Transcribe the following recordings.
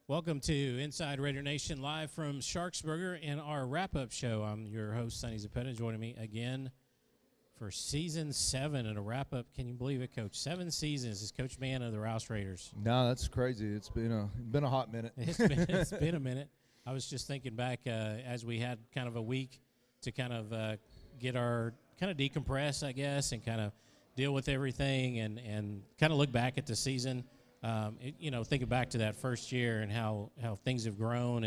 Welcome to Inside Raider Nation, live from Sharksburger in our wrap-up show. I'm your host, Sonny Zapeta, joining me again for Season 7 and a wrap-up. Can you believe it, Coach? 7 seasons as Coach Man of the Rouse Raiders. No, that's crazy. It's been a hot minute. It's been a minute. I was just thinking back as we had kind of a week to kind of get our kind of decompress, I guess, and kind of deal with everything and kind of look back at the season. Thinking back to that first year and how things have grown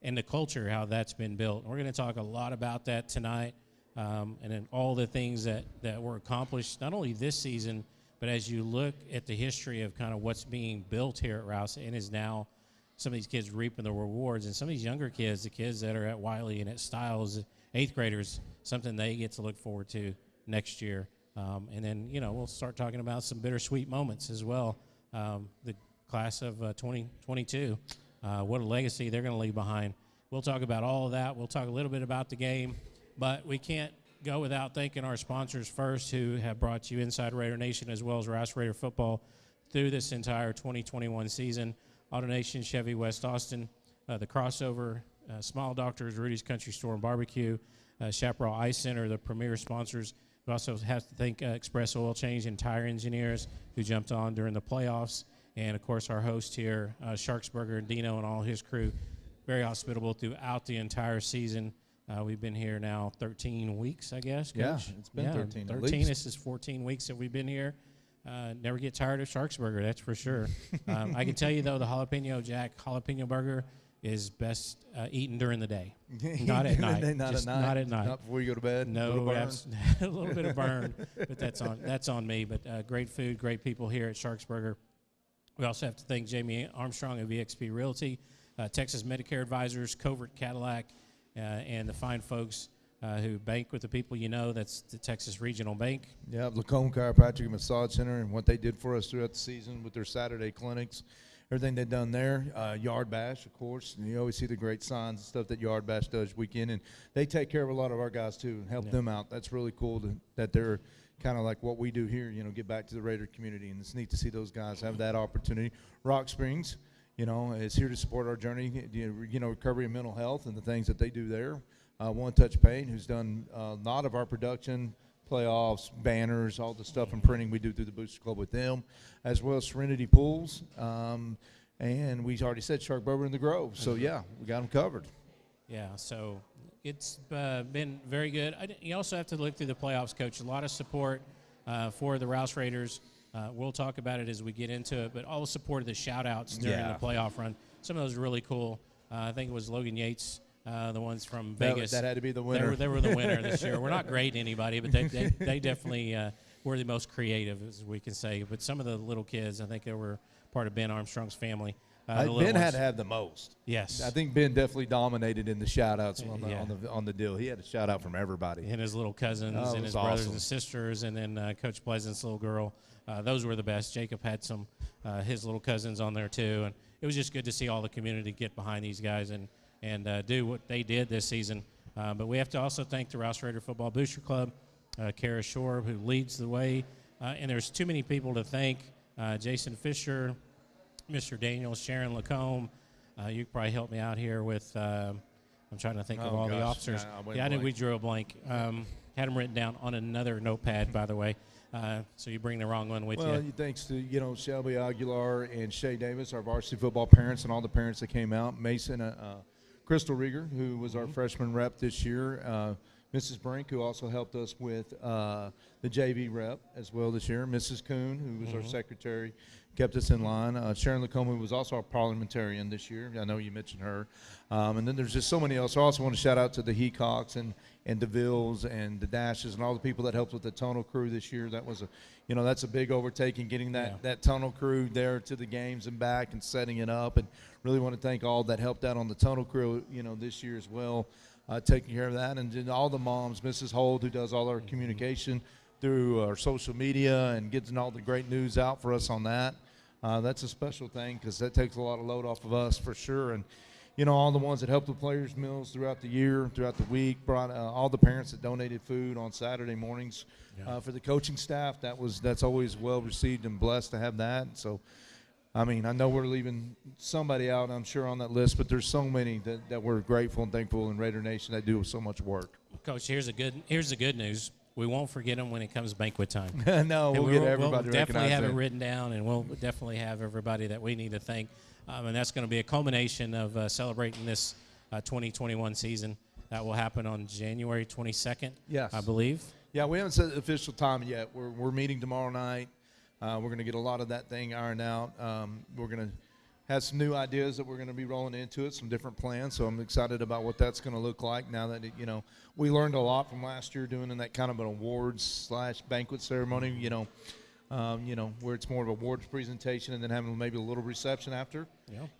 and the culture, how that's been built. We're going to talk a lot about that tonight, and then all the things that were accomplished, not only this season, but as you look at the history of kind of what's being built here at Rouse and is now some of these kids reaping the rewards, and some of these younger kids, the kids that are at Wiley and at Styles, 8th graders, something they get to look forward to next year. And then, we'll start talking about some bittersweet moments as well. The class of 2022, what a legacy they're going to leave behind. We'll talk about all of that. We'll talk a little bit about the game, but we can't go without thanking our sponsors first, who have brought you Inside Raider Nation as well as Rouse Raider football through this entire 2021 season. AutoNation, Chevy West Austin, the Crossover, Smile Doctors, Rudy's Country Store and Barbecue, Chaparral Ice Center, the premier sponsors. We also have to thank Express Oil Change and Tire Engineers, who jumped on during the playoffs. And, of course, our host here, Sharksburger and Dino and all his crew, very hospitable throughout the entire season. We've been here now 13 weeks, I guess, Coach? Yeah, it's been 13 at 13. least. This is 14 weeks that we've been here. Never get tired of Sharksburger, that's for sure. I can tell you, though, the Jalapeno Jack Jalapeno Burger is best eaten during the day, not at night. Not at night. Not before you go to bed. No, a little bit of burn, but that's on me. But great food, great people here at Sharksburger. We also have to thank Jamie Armstrong of eXp Realty, Texas Medicare Advisors, Covert Cadillac, and the fine folks who bank with the people you know. That's the Texas Regional Bank. Yeah, Lacombe Chiropractic and Massage Center, and what they did for us throughout the season with their Saturday clinics. Everything they've done there, Yard Bash, of course, and you always see the great signs and stuff that Yard Bash does weekend, and they take care of a lot of our guys too and help them out. That's really cool that they're kind of like what we do here, get back to the Raider community, and it's neat to see those guys have that opportunity. Rock Springs, is here to support our journey, recovery and mental health and the things that they do there. One Touch Paint, who's done a lot of our production, playoffs, banners, all the stuff and printing we do through the Booster Club with them, as well as Serenity Pools. And we already said Shark Bourbon in the Grove. So, yeah, we got them covered. Yeah, so it's been very good. You also have to look through the playoffs, Coach. A lot of support for the Rouse Raiders. We'll talk about it as we get into it, but all the support of the shout-outs during the playoff run. Some of those are really cool. I think it was Logan Yates, the ones from Vegas. That had to be the winner. They were the winner this year. We're not grading anybody, but they definitely were the most creative, as we can say. But some of the little kids, I think they were part of Ben Armstrong's family. Ben had to have the most. Yes. I think Ben definitely dominated in the shout-outs on the deal. He had a shout-out from everybody. And his little cousins and his brothers and sisters, and then Coach Pleasant's little girl. Those were the best. Jacob had some his little cousins on there too. And it was just good to see all the community get behind these guys and do what they did this season. But we have to also thank the Rouse Raider Football Booster Club, Kara Shore, who leads the way. And there's too many people to thank. Jason Fisher, Mr. Daniels, Sharon Lacombe. You could probably help me out here with, I'm trying to think of all the officers. I knew we drew a blank. Had them written down on another notepad, by the way. So you bring the wrong one with you. Well, thanks to, Shelby Aguilar and Shay Davis, our varsity football parents, and all the parents that came out. Mason, Crystal Rieger, who was our freshman rep this year. Mrs. Brink, who also helped us with the JV rep as well this year. Mrs. Kuhn, who was our secretary, kept us in line. Sharon Lacombe, who was also our parliamentarian this year. I know you mentioned her. And then there's just so many else. I also want to shout out to the Heacocks and DeVilles and the Dashes and all the people that helped with the tunnel crew this year. That was that's a big overtaking, getting that tunnel crew there to the games and back and setting it up. And really want to thank all that helped out on the tunnel crew, this year as well. Taking care of that, and then all the moms, Mrs. Hold, who does all our communication through our social media and getting all the great news out for us on that. That's a special thing because that takes a lot of load off of us for sure. And, all the ones that helped with players' meals throughout the year, throughout the week, brought all the parents that donated food on Saturday mornings for the coaching staff. That's always well received and blessed to have that. So I mean, I know we're leaving somebody out, I'm sure, on that list, but there's so many that we're grateful and thankful in Raider Nation that do so much work. Coach, here's the good news. We won't forget them when it comes banquet time. No, we'll get everybody we'll definitely have it it written down, and we'll definitely have everybody that we need to thank. And that's going to be a culmination of celebrating this 2021 season. That will happen on January 22nd, yes, I believe. Yeah, we haven't set the official time yet. We're meeting tomorrow night. We're going to get a lot of that thing ironed out. We're going to have some new ideas that we're going to be rolling into it, some different plans. So I'm excited about what that's going to look like now that, we learned a lot from last year doing in that kind of an awards/banquet ceremony, where it's more of a awards presentation and then having maybe a little reception after,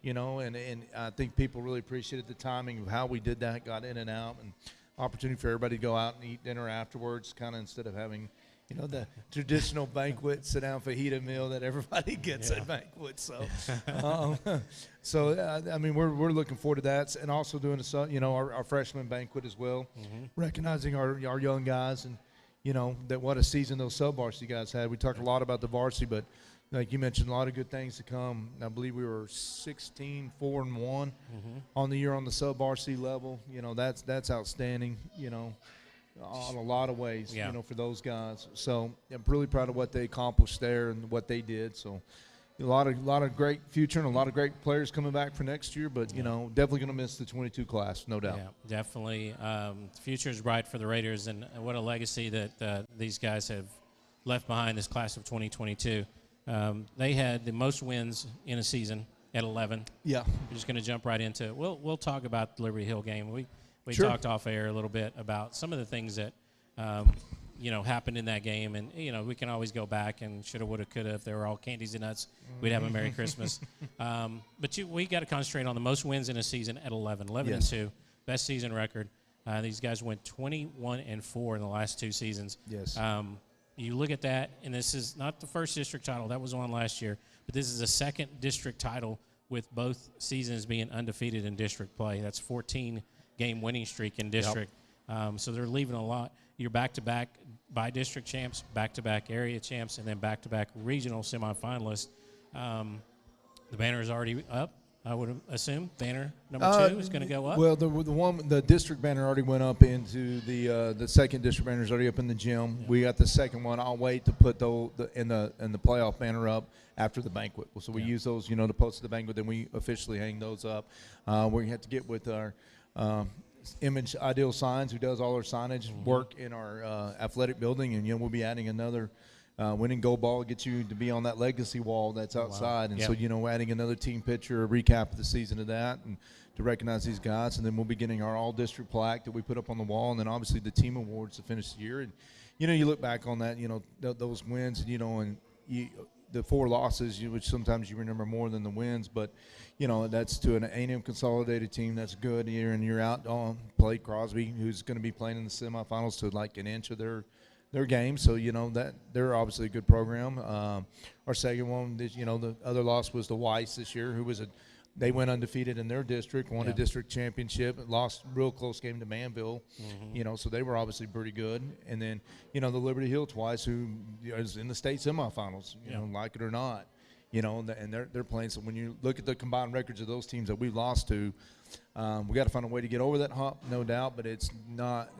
and I think people really appreciated the timing of how we did that, got in and out, and opportunity for everybody to go out and eat dinner afterwards, kind of instead of having – the traditional banquet, sit down fajita meal that everybody gets at banquets. So, I mean, we're looking forward to that, and also doing our freshman banquet as well, recognizing our young guys, and that what a season those sub-varsity guys had. We talked a lot about the varsity, but like you mentioned, a lot of good things to come. I believe we were 16-4-1 on the year on the sub-varsity level. That's outstanding. On a lot of ways, for those guys. So I'm really proud of what they accomplished there and what they did. So a lot of great future and a lot of great players coming back for next year. But definitely going to miss the 22 class, no doubt. Yeah, definitely. The future is bright for the Raiders, and what a legacy that these guys have left behind. This class of 2022. They had the most wins in a season at 11. Yeah, we're just going to jump right into it. We'll talk about the Liberty Hill game. We sure. talked off air a little bit about some of the things that, happened in that game. And, we can always go back and shoulda, woulda, coulda. If they were all candies and nuts, we'd have a Merry Christmas. But we got to concentrate on the most wins in a season at 11. 11-2, best season record. These guys went 21-4 in the last two seasons. Yes. You look at that, and this is not the first district title. That was on last year. But this is a second district title with both seasons being undefeated in district play. That's 14-game winning streak in district. So they're leaving a lot. You're back-to-back by district champs, back-to-back area champs, and then back-to-back regional semifinalists. The banner is already up, I would assume. Banner number 2 is going to go up. Well, the district banner already went up into the second district banner is already up in the gym. Yeah. We got the second one. I'll wait to put the playoff banner up after the banquet. So we use those, to post at the banquet. Then we officially hang those up. We have to get with our Image Ideal Signs, who does all our signage work in our athletic building, and we'll be adding another winning gold ball, get you to be on that legacy wall that's outside. And so adding another team picture, a recap of the season of that, and to recognize these guys. And then we'll be getting our all district plaque that we put up on the wall, and then obviously the team awards to finish the year. And you look back on that, those wins, and the 4 losses, which sometimes you remember more than the wins, but that's to an A&M consolidated team that's good year in year out. Played Crosby, who's going to be playing in the semifinals to like an inch of their game. So that they're obviously a good program. Our second one, the other loss was the Weiss this year, who was they went undefeated in their district, won a district championship, lost a real close game to Manville, so they were obviously pretty good. And then, the Liberty Hill twice, who is in the state semifinals, like it or not, and they're playing. So when you look at the combined records of those teams that we lost to, we got to find a way to get over that hump, no doubt, but it's not,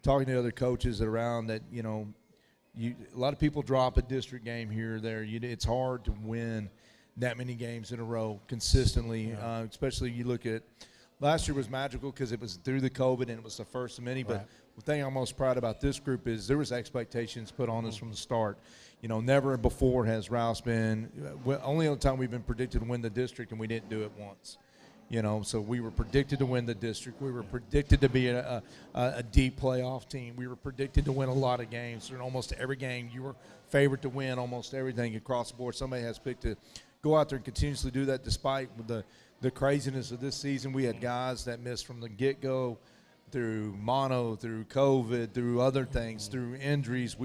talking to other coaches around that, a lot of people drop a district game here or there. It's hard to win that many games in a row consistently, especially you look at last year was magical because it was through the COVID and it was the first of many. But the thing I'm most proud about this group is there was expectations put on us from the start. Never before has Rouse been only the time we've been predicted to win the district, and we didn't do it once. So we were predicted to win the district. We were predicted to be a deep playoff team. We were predicted to win a lot of games. In almost every game, you were favored to win almost everything across the board. Somebody has picked to go out there and continuously do that despite the craziness of this season. We had guys that missed from the get-go through mono, through COVID, through other things, through injuries.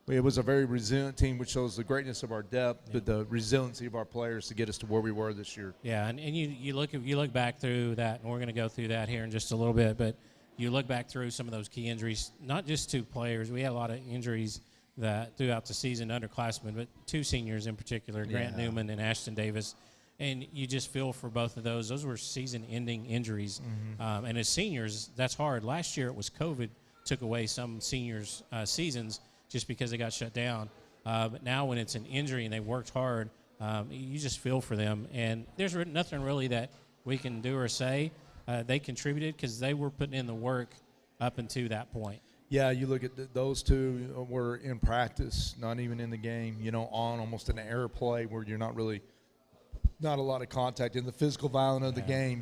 It was a very resilient team, which shows the greatness of our depth, but the resiliency of our players to get us to where we were this year. Yeah, and you look back through that, and we're going to go through that here in just a little bit, but you look back through some of those key injuries, not just to players. We had a lot of injuries throughout the season, underclassmen, but two seniors in particular, Grant Newman and Ashton Davis. And you just feel for both of those. Those were season-ending injuries. And as seniors, that's hard. Last year it was COVID took away some seniors' seasons just because they got shut down. But now when it's an injury and they worked hard, you just feel for them. And there's nothing really that we can do or say. They contributed because they were putting in the work up until that point. Yeah, you look at those two were in practice, not even in the game, on almost an air play where you're not a lot of contact. In the physical violence of the game,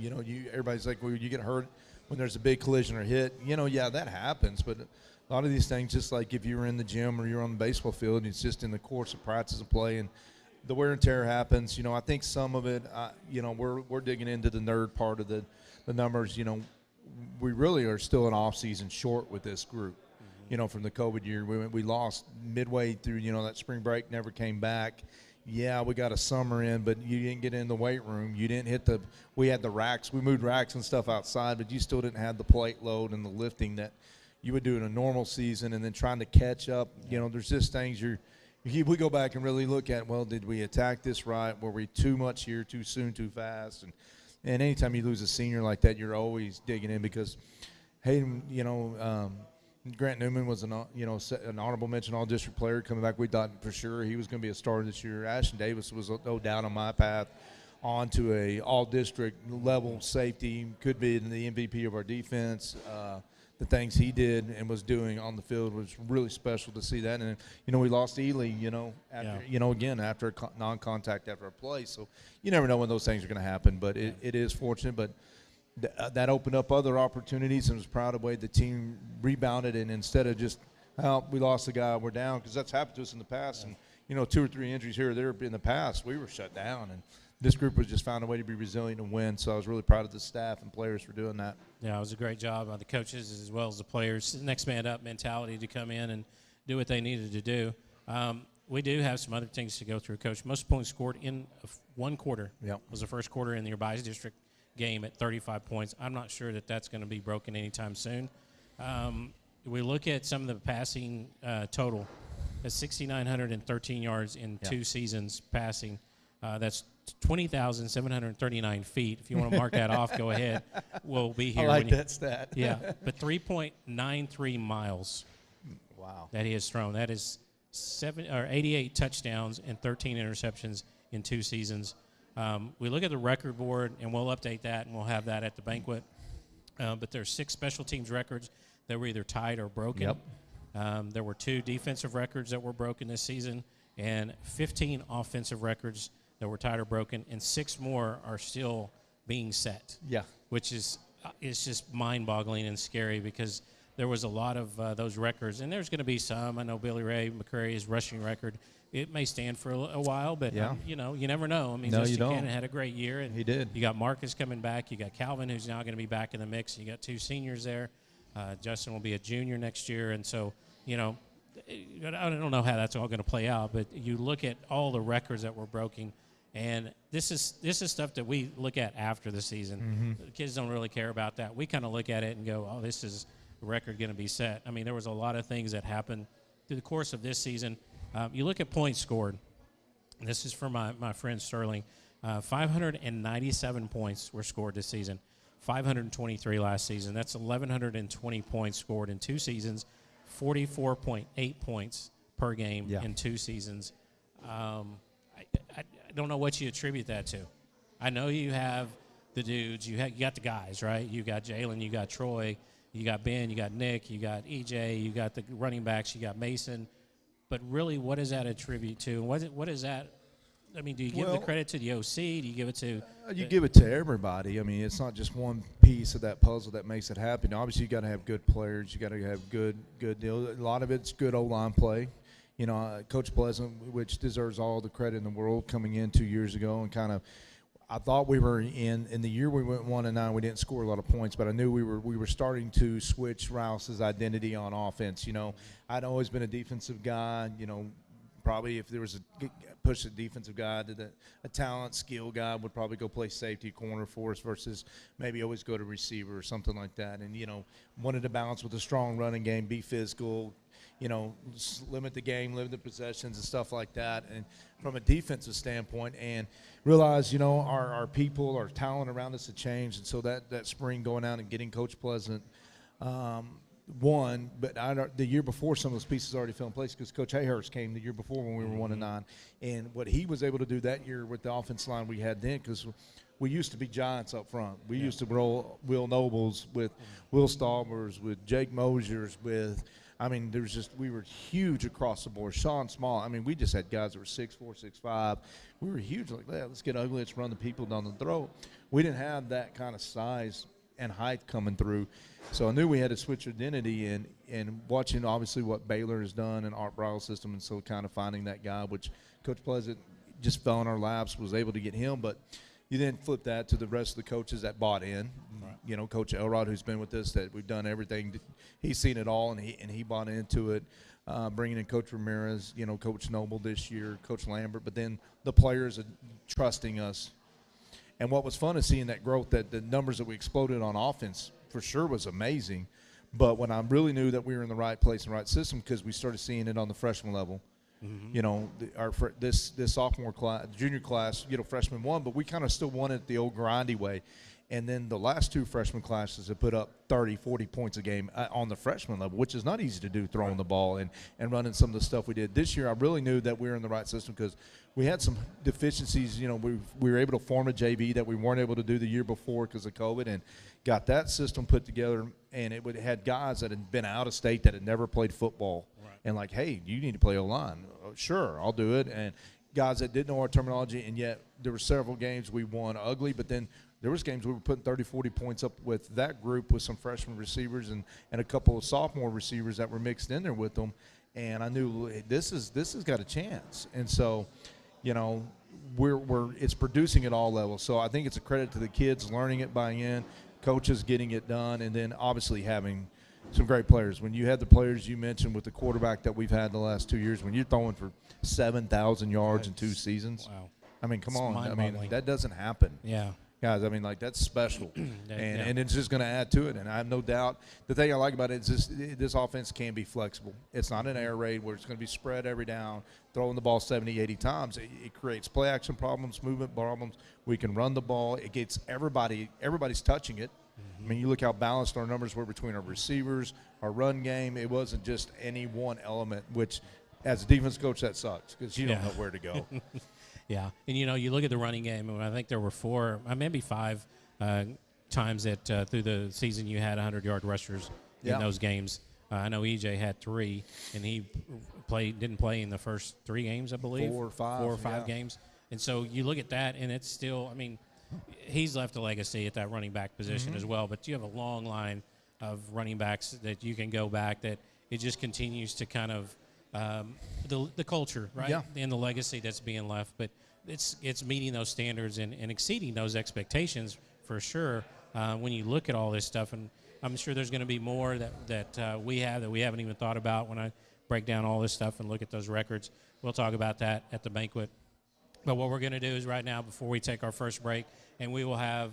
everybody's like, well, you get hurt when there's a big collision or hit. Yeah, that happens, but a lot of these things, just like if you were in the gym or you're on the baseball field, it's just in the course of practice and play, and the wear and tear happens. I think some of it, we're digging into the nerd part of the numbers. We really are still an off-season short with this group. From the COVID year, we lost midway through. That spring break never came back. Yeah, we got a summer in, but you didn't get in the weight room. You didn't hit we had the racks. We moved racks and stuff outside, but you still didn't have the plate load and the lifting that you would do in a normal season. And then trying to catch up, there's just things we go back and really look at, well, did we attack this right? Were we too much here, too soon, too fast? And anytime you lose a senior like that, you're always digging in because, hey, Grant Newman was an honorable mention all-district player coming back. We thought for sure he was going to be a star this year. Ashton Davis was no doubt on my path on to a all-district level safety. Could be the MVP of our defense. The things he did and was doing on the field was really special to see that. And we lost Ely. After a non-contact after a play. So you never know when those things are going to happen. But it is fortunate. But that opened up other opportunities, and was proud of the way the team rebounded. And instead of just, we lost the guy, we're down, because that's happened to us in the past. And 2 or 3 injuries here or there in the past, we were shut down. And this group has just found a way to be resilient and win. So I was really proud of the staff and players for doing that. Yeah, it was a great job by the coaches as well as the players. Next man up mentality to come in and do what they needed to do. We do have some other things to go through, Coach. Most points scored in one quarter was the first quarter in the Urbana District game at 35 points. I'm not sure that that's going to be broken anytime soon. We look at some of the passing total. That's 6,913 yards in 2 seasons passing. That's 20,739 feet. If you want to mark that off, go ahead. We'll be here. I like that stat. Yeah, but 3.93 miles. Wow. That he has thrown. That is 88 touchdowns and 13 interceptions in 2 seasons. We look at the record board, and we'll update that, and we'll have that at the banquet. But there's 6 special teams records that were either tied or broken. Yep. There were 2 defensive records that were broken this season, and 15 offensive records that were tied or broken, and 6 more are still being set. Yeah. Which is just mind-boggling and scary because there was a lot of those records, and there's going to be some. I know Billy Ray McCrary's rushing record. It may stand for a while, but, you never know. I mean, Justin Cannon had a great year. And he did. You got Marcus coming back. You got Calvin, who's now going to be back in the mix. You got 2 seniors there. Justin will be a junior next year. And so, I don't know how that's all going to play out, but you look at all the records that were broken, and this is stuff that we look at after the season. Mm-hmm. The kids don't really care about that. We kind of look at it and go, oh, this is a record going to be set. I mean, there was a lot of things that happened through the course of this season. You look at points scored. This is for my friend Sterling. 597 points were scored this season. 523 last season. That's 1,120 points scored in 2 seasons. 44.8 points per game in 2 seasons. I don't know what you attribute that to. I know you have the dudes. You got the guys, right? You got Jalen. You got Troy. You got Ben. You got Nick. You got EJ. You got the running backs. You got Mason. But really, what does that attribute to? What is that? I mean, do you give the credit to the OC? Do you give it to? You give it to everybody. I mean, it's not just one piece of that puzzle that makes it happen. Obviously, you got to have good players. You got to have good deal. A lot of it's good O-line play. Coach Pleasant, which deserves all the credit in the world, coming in 2 years ago and kind of. I thought we were in the year we went 1-9. We didn't score a lot of points, but I knew we were starting to switch Rouse's identity on offense. I'd always been a defensive guy. Probably if there was a push a defensive guy, a talent, skill guy would probably go play safety corner for us versus maybe always go to receiver or something like that. And wanted to balance with a strong running game, be physical. limit the game, limit the possessions and stuff like that, and from a defensive standpoint, and realize, our people, our talent around us had changed, and so that spring going out and getting Coach Pleasant won, but the year before some of those pieces already fell in place because Coach Hayhurst came the year before when we were 1-9, and what he was able to do that year with the offense line we had then, because we used to be giants up front. We used to roll Will Nobles with Will Stalmers, with Jake Mosiers, we were huge across the board. Sean Small, we just had guys that were 6'4", 6'5". We were huge. Like, let's get ugly. Let's run the people down the throat. We didn't have that kind of size and height coming through. So I knew we had to switch identity, and watching obviously what Baylor has done in Art Briles' system, and so kind of finding that guy, which Coach Pleasant just fell in our laps, was able to get him. But you then flip that to the rest of the coaches that bought in. Right. Coach Elrod, who's been with us, that we've done everything. He's seen it all, and he bought into it. Bringing in Coach Ramirez, Coach Noble this year, Coach Lambert, but then the players trusting us. And what was fun is seeing that growth, that the numbers that we exploded on offense for sure was amazing. But when I really knew that we were in the right place and right system, because we started seeing it on the freshman level. Mm-hmm. This sophomore class, junior class, freshman won, but we kind of still won it the old grindy way. And then the last two freshman classes have put up 30, 40 points a game on the freshman level, which is not easy to do, throwing the ball and running some of the stuff we did. This year, I really knew that we were in the right system because we had some deficiencies. We were able to form a JV that we weren't able to do the year before because of COVID, and got that system put together. And it had guys that had been out of state that had never played football. Right. And like, hey, you need to play O-line. Sure, I'll do it. And guys that didn't know our terminology, and yet there were several games we won ugly, but then there was games we were putting 30, 40 points up with that group with some freshman receivers and a couple of sophomore receivers that were mixed in there with them. And I knew this has got a chance. And so, it's producing at all levels. So I think it's a credit to the kids learning it, buying in, coaches getting it done, and then obviously having some great players. When you had the players you mentioned with the quarterback that we've had the last 2 years, when you're throwing for 7,000 yards in 2 seasons, wow. Come on. That doesn't happen. Yeah. Guys, that's special, and it's just going to add to it. And I have no doubt. The thing I like about it is this offense can be flexible. It's not an air raid where it's going to be spread every down, throwing the ball 70, 80 times. It creates play action problems, movement problems. We can run the ball. It gets everybody's touching it. Mm-hmm. You look how balanced our numbers were between our receivers, our run game. It wasn't just any one element, which as a defense coach, that sucks because you don't know where to go. Yeah, and you look at the running game, and I think there were 4, maybe 5 times that through the season you had 100-yard rushers in those games. I know EJ had 3, and he didn't play in the first 3 games, I believe. 4 or 5 games. And so you look at that, and it's still, he's left a legacy at that running back position as well. But you have a long line of running backs that you can go back that it just continues to kind of the culture, right? Yeah. And the legacy that's being left. But it's meeting those standards and exceeding those expectations for sure when you look at all this stuff. And I'm sure there's going to be more that we haven't even thought about when I break down all this stuff and look at those records. We'll talk about that at the banquet. But what we're going to do is right now, before we take our first break, and we will have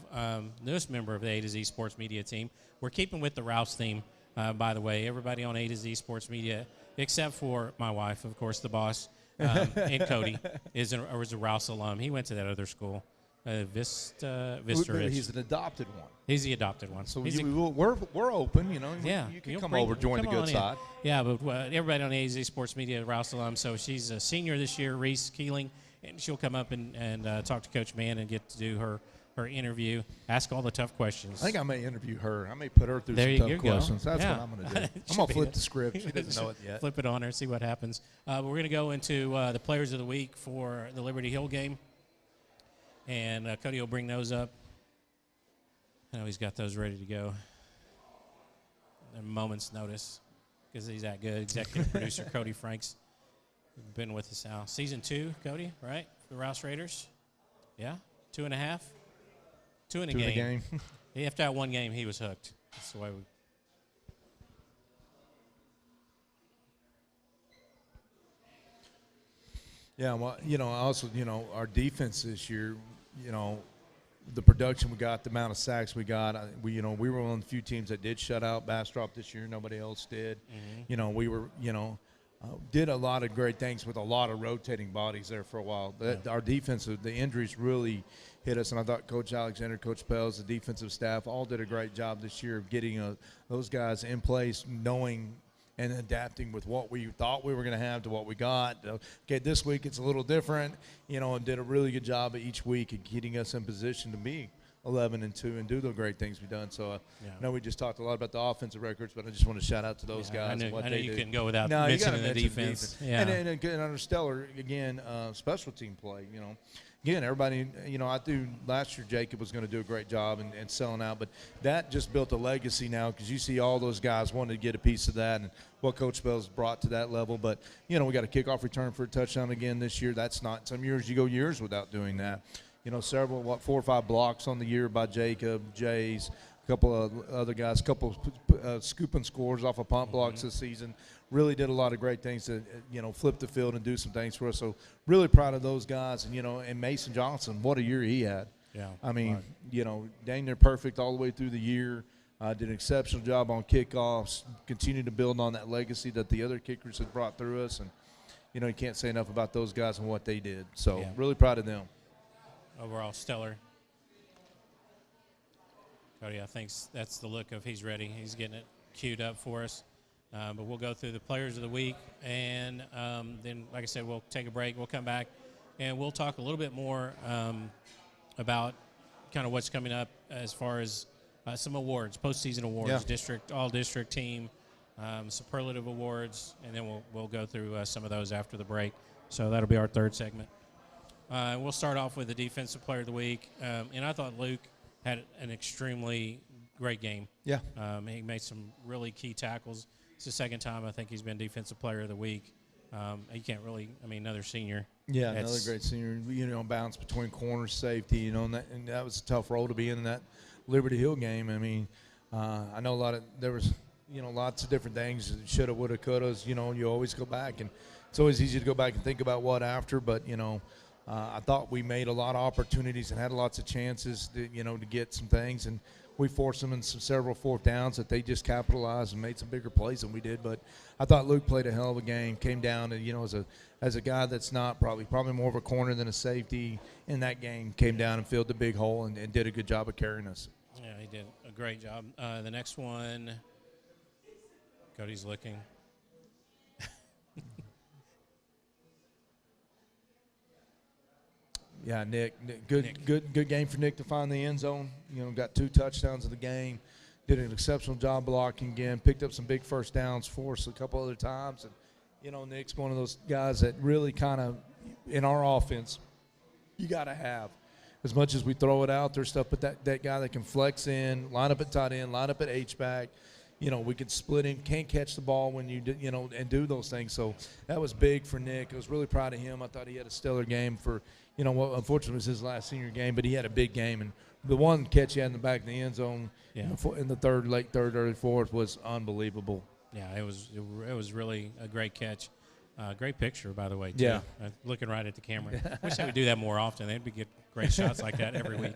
newest member of the A to Z Sports Media team. We're keeping with the Rouse theme, by the way. Everybody on A to Z Sports Media, except for my wife, of course, the boss, and Cody, was a Rouse alum. He went to that other school, Vista Ridge. He's an adopted one. He's the adopted one. So we're open, Yeah. You can come over, join the good side. Yeah, but everybody on A to Z Sports Media, Rouse alum. So she's a senior this year, Reese Keeling. And she'll come up and talk to Coach Mann and get to do her interview, ask all the tough questions. I think I may interview her. I may put her through some tough questions. That's what I'm going to do. I'm going to flip the script. She doesn't know it yet. Flip it on her, see what happens. We're going to go into the Players of the Week for the Liberty Hill game. And Cody will bring those up. I know he's got those ready to go at a moment's notice because he's that good. Executive producer Cody Franks. Been with us now. Season 2, Cody, right? The Rouse Raiders. Yeah? 2.5? 2 in a game. After that one game, he was hooked. That's the way we. Yeah, well, also, our defense this year, the production we got, the amount of sacks we got. We were one of the few teams that did shut out Bastrop this year. Nobody else did. We were, did a lot of great things with a lot of rotating bodies there for a while. Our defensive, the injuries really hit us, and I thought Coach Alexander, Coach Pels, the defensive staff all did a great job this year of getting those guys in place, knowing and adapting with what we thought we were going to have to what we got. Okay, this week it's a little different, and did a really good job each week of getting us in position to be 11-2 and do the great things we've done. So I know we just talked a lot about the offensive records, but I just want to shout out to those guys. I know you do. couldn't go without No, mentioning the defense. Yeah. And under Stellar, again, special team play, Again, everybody, I threw last year Jacob was going to do a great job and selling out, but that just built a legacy now because you see all those guys wanting to get a piece of that and what Coach Bell's brought to that level. But, we got a kickoff return for a touchdown again this year. That's not – some years you go years without doing that. Several, 4 or 5 blocks on the year by Jacob, Jays, a couple of other guys, a couple of scooping scores off of punt blocks this season. Really did a lot of great things to, flip the field and do some things for us. So really proud of those guys. And, and Mason Johnson, what a year he had. Yeah. I mean, dang near perfect all the way through the year. Did an exceptional job on kickoffs, continued to build on that legacy that the other kickers had brought through us. And, you can't say enough about those guys and what they did. So really proud of them. Overall, stellar. Cody, I think that's the look of he's ready. He's getting it queued up for us. But we'll go through the players of the week, and then, like I said, we'll take a break. We'll come back, and we'll talk a little bit more about kind of what's coming up as far as some awards, postseason awards, all-district team, superlative awards, and then we'll go through some of those after the break. So that'll be our third segment. We'll start off with the defensive player of the week, and I thought Luke had an extremely great game. Yeah. He made some really key tackles. It's the second time I think he's been defensive player of the week. You can't really, another senior. Yeah, another great senior. Bounce between corner, safety, and that was a tough role to be in that Liberty Hill game. I know there was, lots of different things, shoulda, woulda, couldas. You always go back, and it's always easy to go back and think about what after. But I thought we made a lot of opportunities and had lots of chances to get some things, and we forced them in several fourth downs that they just capitalized and made some bigger plays than we did. But I thought Luke played a hell of a game. Came down and as a guy that's not probably more of a corner than a safety in that game, came down and filled the big hole and did a good job of carrying us. Yeah, he did a great job. The next one, Cody's looking. Yeah, Nick, good game for Nick to find the end zone. Got 2 touchdowns of the game. Did an exceptional job blocking again. Picked up some big first downs for us a couple other times. And, Nick's one of those guys that really kind of, in our offense, you got to have. As much as we throw it out there stuff, but that guy that can flex in, line up at tight end, line up at H-back, we could split in, can't catch the ball when you do, and do those things. So that was big for Nick. I was really proud of him. I thought he had a stellar game for, what unfortunately was his last senior game, but he had a big game. And the one catch he had in the back of the end zone in the late third, early fourth was unbelievable. Yeah, it was really a great catch. Great picture, by the way, too. Yeah. Looking right at the camera. Wish I would do that more often. They'd get great shots like that every week.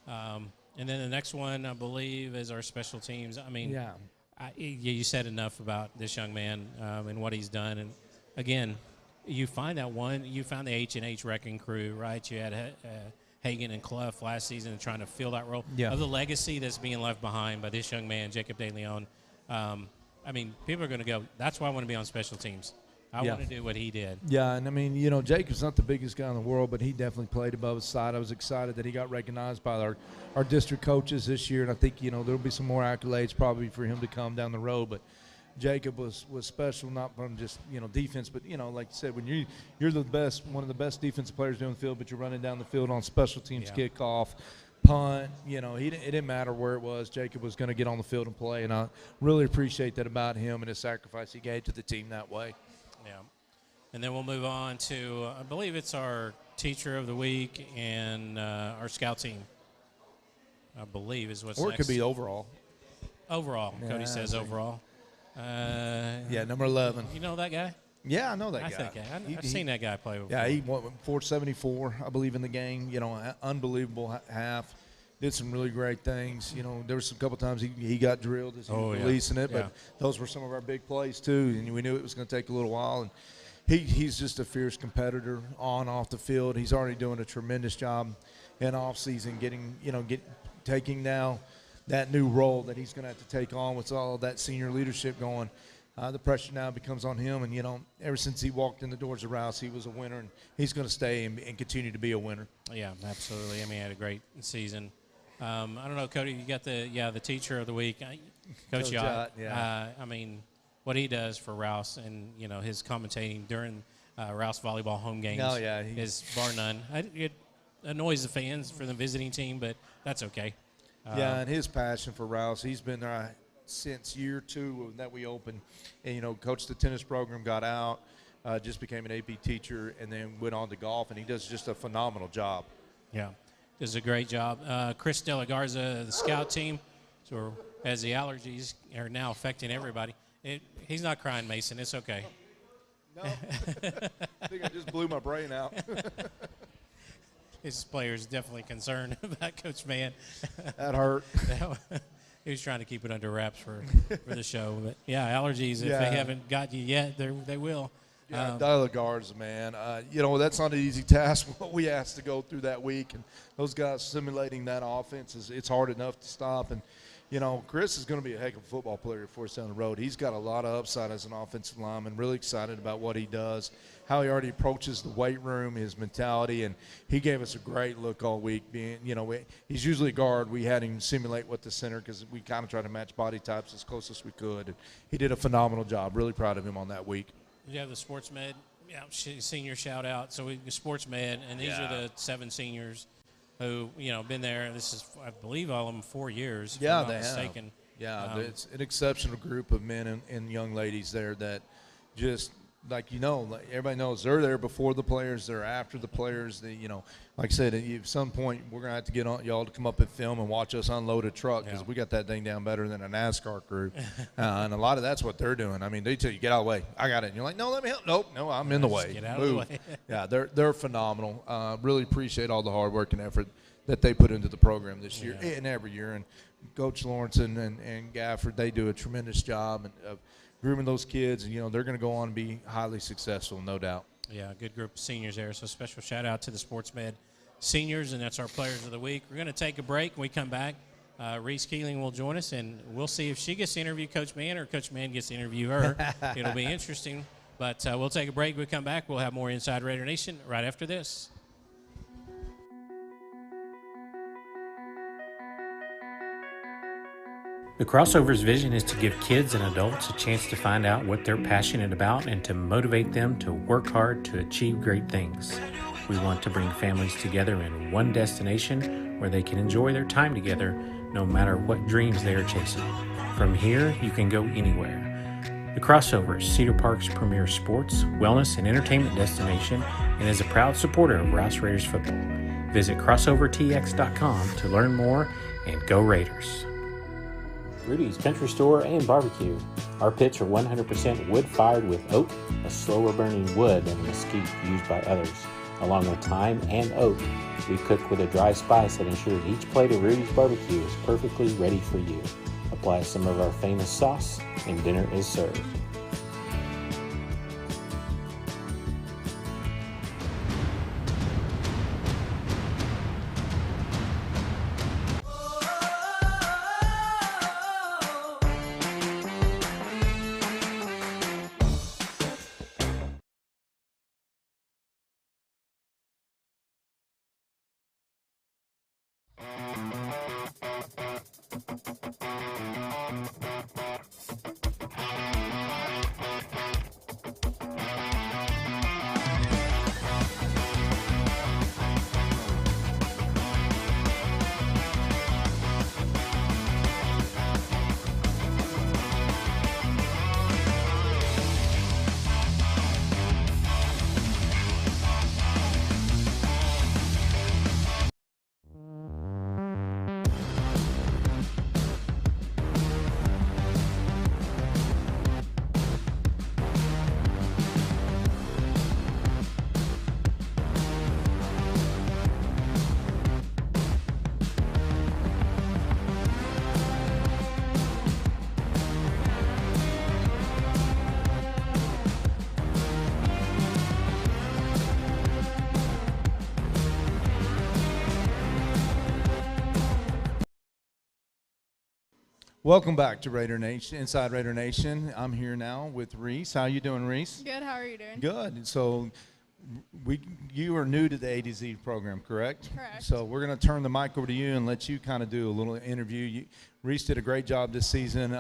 And then the next one, I believe, is our special teams. You said enough about this young man and what he's done. And, again, you found the H&H Wrecking Crew, right? You had Hagan and Clough last season trying to fill that role. Yeah. Of the legacy that's being left behind by this young man, Jacob De Leon. People are going to go, that's why I want to be on special teams. I want to do what he did. Yeah, and Jacob's not the biggest guy in the world, but he definitely played above his side. I was excited that he got recognized by our district coaches this year, and I think, there'll be some more accolades probably for him to come down the road. But Jacob was special, not from just, defense, but, like you said, when you're the best, one of the best defensive players on the field, but you're running down the field on special teams, kickoff, punt, it didn't matter where it was. Jacob was going to get on the field and play, and I really appreciate that about him and his sacrifice he gave to the team that way. Yeah. And then we'll move on to, I believe it's our teacher of the week and our scout team, I believe is what's next. Or it could be overall. Overall. Yeah, Cody says overall. Number 11. You know that guy? Yeah, I know that guy. I've seen that guy play before. Yeah, he went 474, I believe, in the game. Unbelievable half. did some really great things. You know, there was a couple times he got drilled as he was releasing it, but those were some of our big plays too, and we knew it was going to take a little while. And he's just a fierce competitor on and off the field. He's already doing a tremendous job in off season, taking now that new role that he's going to have to take on with all of that senior leadership going. The pressure now becomes on him, and, you know, ever since he walked in the doors of Rouse, he was a winner, and he's going to stay and continue to be a winner. Yeah, absolutely. I mean, he had a great season. I don't know, Cody, you got the teacher of the week, Coach Yacht. Yeah. I mean, what he does for Rouse and, you know, his commentating during Rouse volleyball home games is bar none. It annoys the fans for the visiting team, but that's okay. And his passion for Rouse, he's been there since year 2 that we opened, and, you know, coached the tennis program, got out, just became an AP teacher, and then went on to golf, and he does just a phenomenal job. Yeah, does a great job. Chris De La Garza, the scout team, so as the allergies are now affecting everybody. He's not crying, Mason. It's okay. No, I think I just blew my brain out. His players definitely concerned about Coach Mann. That hurt. He was trying to keep it under wraps for the show. But, yeah, allergies, if they haven't got you yet, they will. Yeah, De La Garza, man. You know, that's not an easy task, what we asked to go through that week. And those guys simulating that offense, it's hard enough to stop. And, you know, Chris is going to be a heck of a football player for us down the road. He's got a lot of upside as an offensive lineman. Really excited about what he does, how he already approaches the weight room, his mentality, and he gave us a great look all week. Being, you know, he's usually a guard. We had him simulate with the center because we kind of tried to match body types as close as we could. And he did a phenomenal job. Really proud of him on that week. You have the sports med, senior shout out. So we sports med, and these are the 7 seniors who, you know, been there. This is, I believe, all of them 4 years. If I'm not mistaken. Yeah, it's an exceptional group of men and young ladies there that just, like, you know, like everybody knows they're there before the players, they're after the players. You know, like I said, at some point we're going to have to get on y'all to come up and film and watch us unload a truck because we got that thing down better than a NASCAR crew. And a lot of that's what they're doing. I mean, they tell you, get out of the way. I got it. And you're like, no, let me help. Nope, no, I'm in the way. Get out Move. of the way. Yeah, they're phenomenal. Really appreciate all the hard work and effort that they put into the program this year and every year. And Coach Lawrence and Gafford, they do a tremendous job of grooming those kids, and, you know, they're going to go on and be highly successful, no doubt. Yeah, good group of seniors there. So special shout out to the Sports Med seniors, and that's our players of the week. We're going to take a break. When we come back, Reese Keeling will join us, and we'll see if she gets to interview Coach Mann or Coach Mann gets to interview her. It'll be interesting. But we'll take a break. When we come back, we'll have more Inside Raider Nation right after this. The Crossover's vision is to give kids and adults a chance to find out what they're passionate about and to motivate them to work hard to achieve great things. We want to bring families together in one destination where they can enjoy their time together no matter what dreams they are chasing. From here, you can go anywhere. The Crossover is Cedar Park's premier sports, wellness, and entertainment destination and is a proud supporter of Rouse Raiders football. Visit crossovertx.com to learn more and go Raiders. Rudy's Country Store and Barbecue. Our pits are 100% wood-fired with oak, a slower burning wood than mesquite used by others. Along with thyme and oak, we cook with a dry spice that ensures each plate of Rudy's Barbecue is perfectly ready for you. Apply some of our famous sauce, and dinner is served. Welcome back to Raider Nation, Inside Raider Nation. I'm here now with Reese. How you doing, Reese? Good. How are you doing? Good. So you are new to the A to Z program, correct? Correct. So we're going to turn the mic over to you and let you kind of do a little interview. Reese did a great job this season.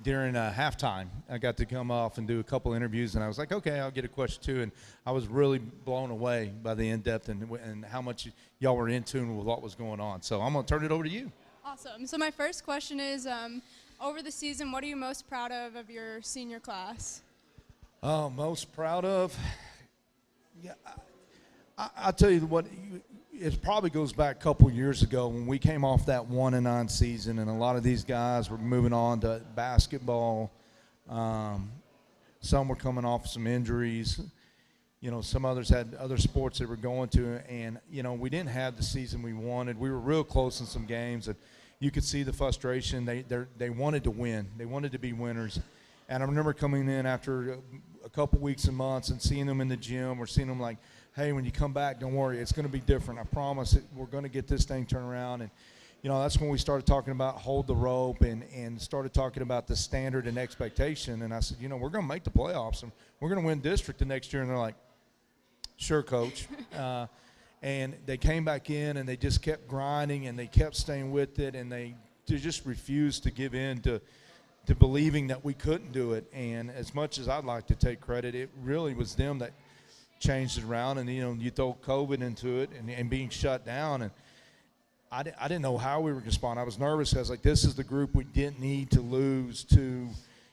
During halftime, I got to come off and do a couple interviews, and I was like, okay, I'll get a question too. And I was really blown away by the in-depth and how much y'all were in tune with what was going on. So I'm going to turn it over to you. Awesome. So my first question is, over the season, what are you most proud of your senior class? Most proud of? Yeah, I'll tell you what, it probably goes back a couple years ago when we came off that 1-9 season, and a lot of these guys were moving on to basketball. Some were coming off some injuries. You know, some others had other sports they were going to, and, you know, we didn't have the season we wanted. We were real close in some games, and you could see the frustration. They wanted to win. They wanted to be winners. And I remember coming in after a couple weeks and months and seeing them in the gym or seeing them like, hey, when you come back, don't worry, it's going to be different. I promise we're going to get this thing turned around. And, you know, that's when we started talking about hold the rope and started talking about the standard and expectation. And I said, you know, we're going to make the playoffs and we're going to win district the next year. And they're like, sure, coach. And they came back in and they just kept grinding and they kept staying with it, and they just refused to give in to believing that we couldn't do it. And as much as I'd like to take credit, it really was them that changed it around. And, you know, you throw COVID into it and being shut down, and I didn't know how we were going to respond. I was nervous. I was like, this is the group we didn't need to lose to,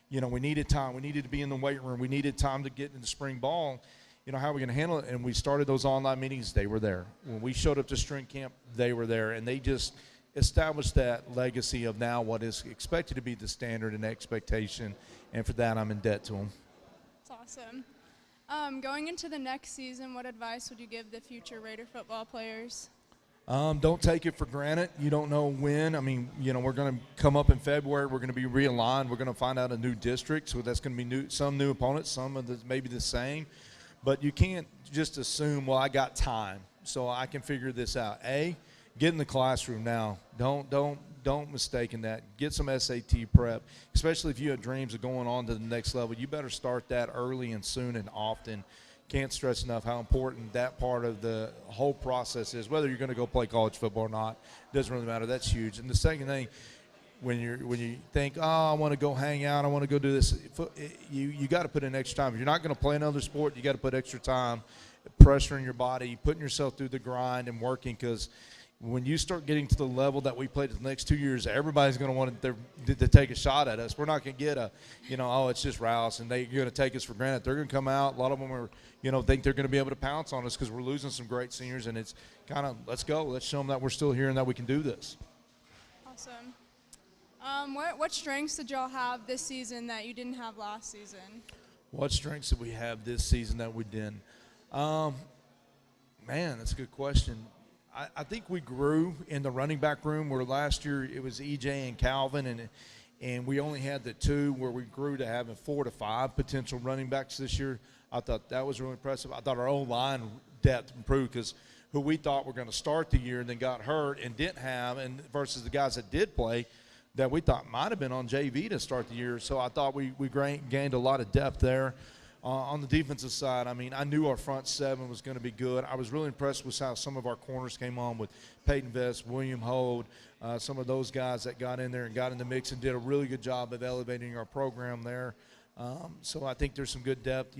you know, we needed time. We needed to be in the weight room. We needed time to get into spring ball. You know, how are we going to handle it? And we started those online meetings. They were there. When we showed up to strength camp, they were there. And they just established that legacy of now what is expected to be the standard and expectation. And for that, I'm in debt to them. That's awesome. Going into the next season, what advice would you give the future Raider football players? Don't take it for granted. You don't know when. I mean, you know, we're going to come up in February. We're going to be realigned. We're going to find out a new district. So that's going to be some new opponents, some of the maybe the same. But you can't just assume, well, I got time, so I can figure this out. Get in the classroom now. Don't mistake in that. Get some SAT prep, especially if you have dreams of going on to the next level. You better start that early and soon and often. Can't stress enough how important that part of the whole process is. Whether you're going to go play college football or not, doesn't really matter. That's huge. And the second thing, when you think, oh, I want to go hang out, I want to go do this, you got to put in extra time. If you're not going to play another sport, you got to put extra time, pressuring your body, putting yourself through the grind and working, because when you start getting to the level that we played the next 2 years, everybody's going to want to take a shot at us. We're not going to get it's just Rouse, and you're going to take us for granted. They're going to come out. A lot of them are, think they're going to be able to pounce on us because we're losing some great seniors, and it's kind of, let's go. Let's show them that we're still here and that we can do this. Awesome. What strengths did y'all have this season that you didn't have last season? What strengths did we have this season that we didn't? Man, that's a good question. I think we grew in the running back room, where last year it was EJ and Calvin, and we only had the two, where we grew to having 4 to 5 potential running backs this year. I thought that was really impressive. I thought our O-line depth improved, because who we thought were going to start the year and then got hurt and didn't have, and versus the guys that did play that we thought might have been on JV to start the year. So I thought we gained a lot of depth there. On the defensive side, I mean, I knew our front seven was going to be good. I was really impressed with how some of our corners came on with Peyton Vest, William Hold, some of those guys that got in there and got in the mix and did a really good job of elevating our program there. So I think there's some good depth.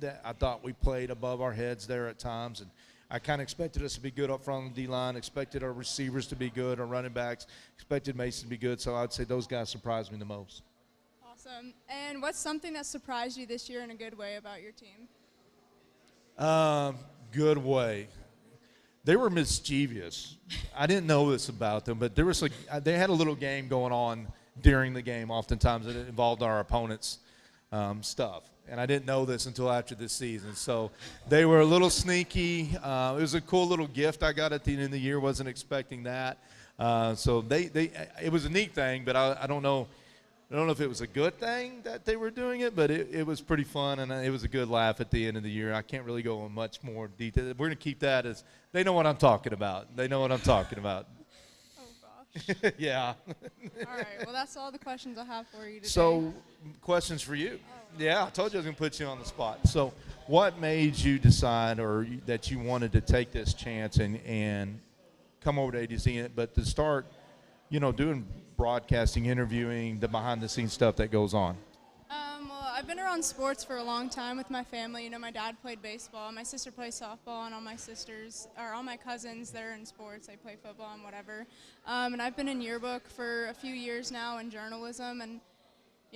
That I thought we played above our heads there at times, and I kind of expected us to be good up front on the D-line, expected our receivers to be good, our running backs, expected Mason to be good. So I'd say those guys surprised me the most. Awesome. And what's something that surprised you this year in a good way about your team? Good way. They were mischievous. I didn't know this about them, but they had a little game going on during the game oftentimes that involved our opponents' stuff. And I didn't know this until after this season. So they were a little sneaky. It was a cool little gift I got at the end of the year. Wasn't expecting that. So it was a neat thing, but I don't know. I don't know if it was a good thing that they were doing it, but it was pretty fun, and it was a good laugh at the end of the year. I can't really go in much more detail. We're going to keep that as they know what I'm talking about. They know what I'm talking about. Oh, gosh. Yeah. All right. Well, that's all the questions I have for you today. So, questions for you. Yeah, I told you I was going to put you on the spot. So, what made you decide that you wanted to take this chance and come over to ADZ, but to start, doing broadcasting, interviewing, the behind-the-scenes stuff that goes on? Well, I've been around sports for a long time with my family. My dad played baseball, my sister plays softball, and all my cousins, they're in sports. They play football and whatever. And I've been in yearbook for a few years now in journalism, and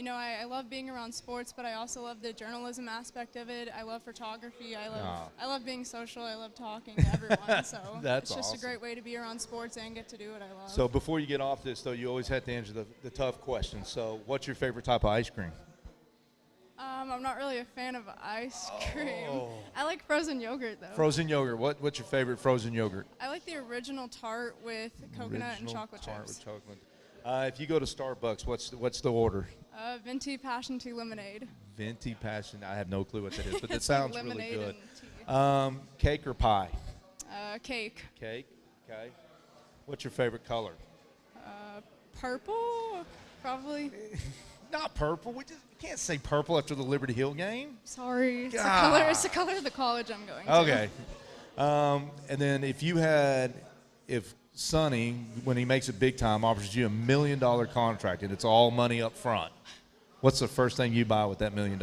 I love being around sports, but I also love the journalism aspect of it. I love photography. I love being social. I love talking to everyone. So That's it's just awesome. a great way to be around sports and get to do what I love. So, before you get off this, though, you always have to answer the tough questions. So, what's your favorite type of ice cream? I'm not really a fan of ice cream. I like frozen yogurt, though. Frozen yogurt. What's your favorite frozen yogurt? I like the original tart with coconut and Original chocolate tart chips. with chocolate. If you go to Starbucks, what's the order? Venti passion tea lemonade. Venti passion. I have no clue what that is, but it It's like sounds really lemonade good. and tea. Cake or pie? Cake. Cake. Okay. What's your favorite color? Purple, probably. Not purple. We can't say purple after the Liberty Hill game. Sorry, it's the God. color. It's the color of the college I'm going to. Okay. And then if Sonny, when he makes it big time, offers you $1 million contract and it's all money up front, what's the first thing you buy with that $1 million?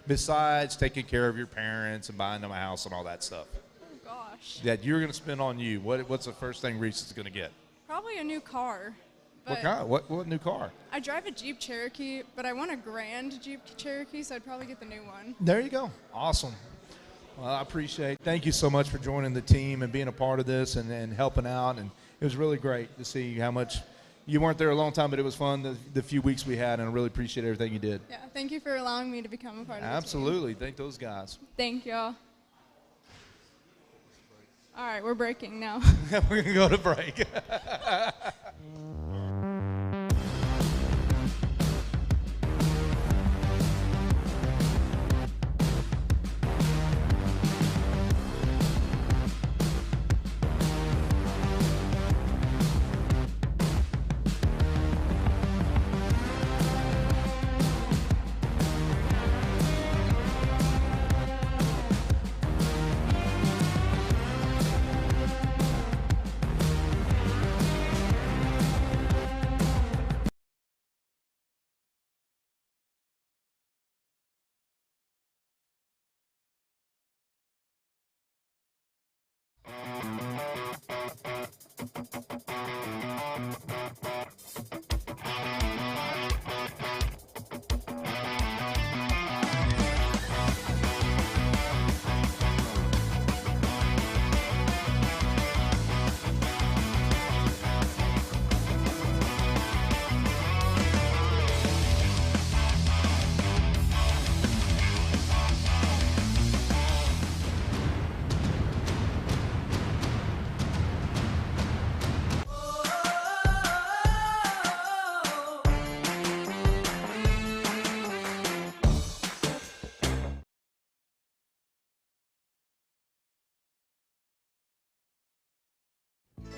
Besides taking care of your parents and buying them a house and all that stuff Oh gosh. that you're going to spend on you, what's the first thing Reese is going to get? Probably a new car. What But kind? What new car? I drive a Jeep Cherokee, but I want a grand Jeep Cherokee, so I'd probably get the new one. There you go. Awesome. Well, I appreciate it. Thank you so much for joining the team and being a part of this and helping out. And it was really great to see how much you weren't there a long time, but it was fun the few weeks we had, and I really appreciate everything you did. Yeah, thank you for allowing me to become a part of this. Absolutely. Thank those guys. Thank y'all. All right, we're breaking now. We're going to go to break.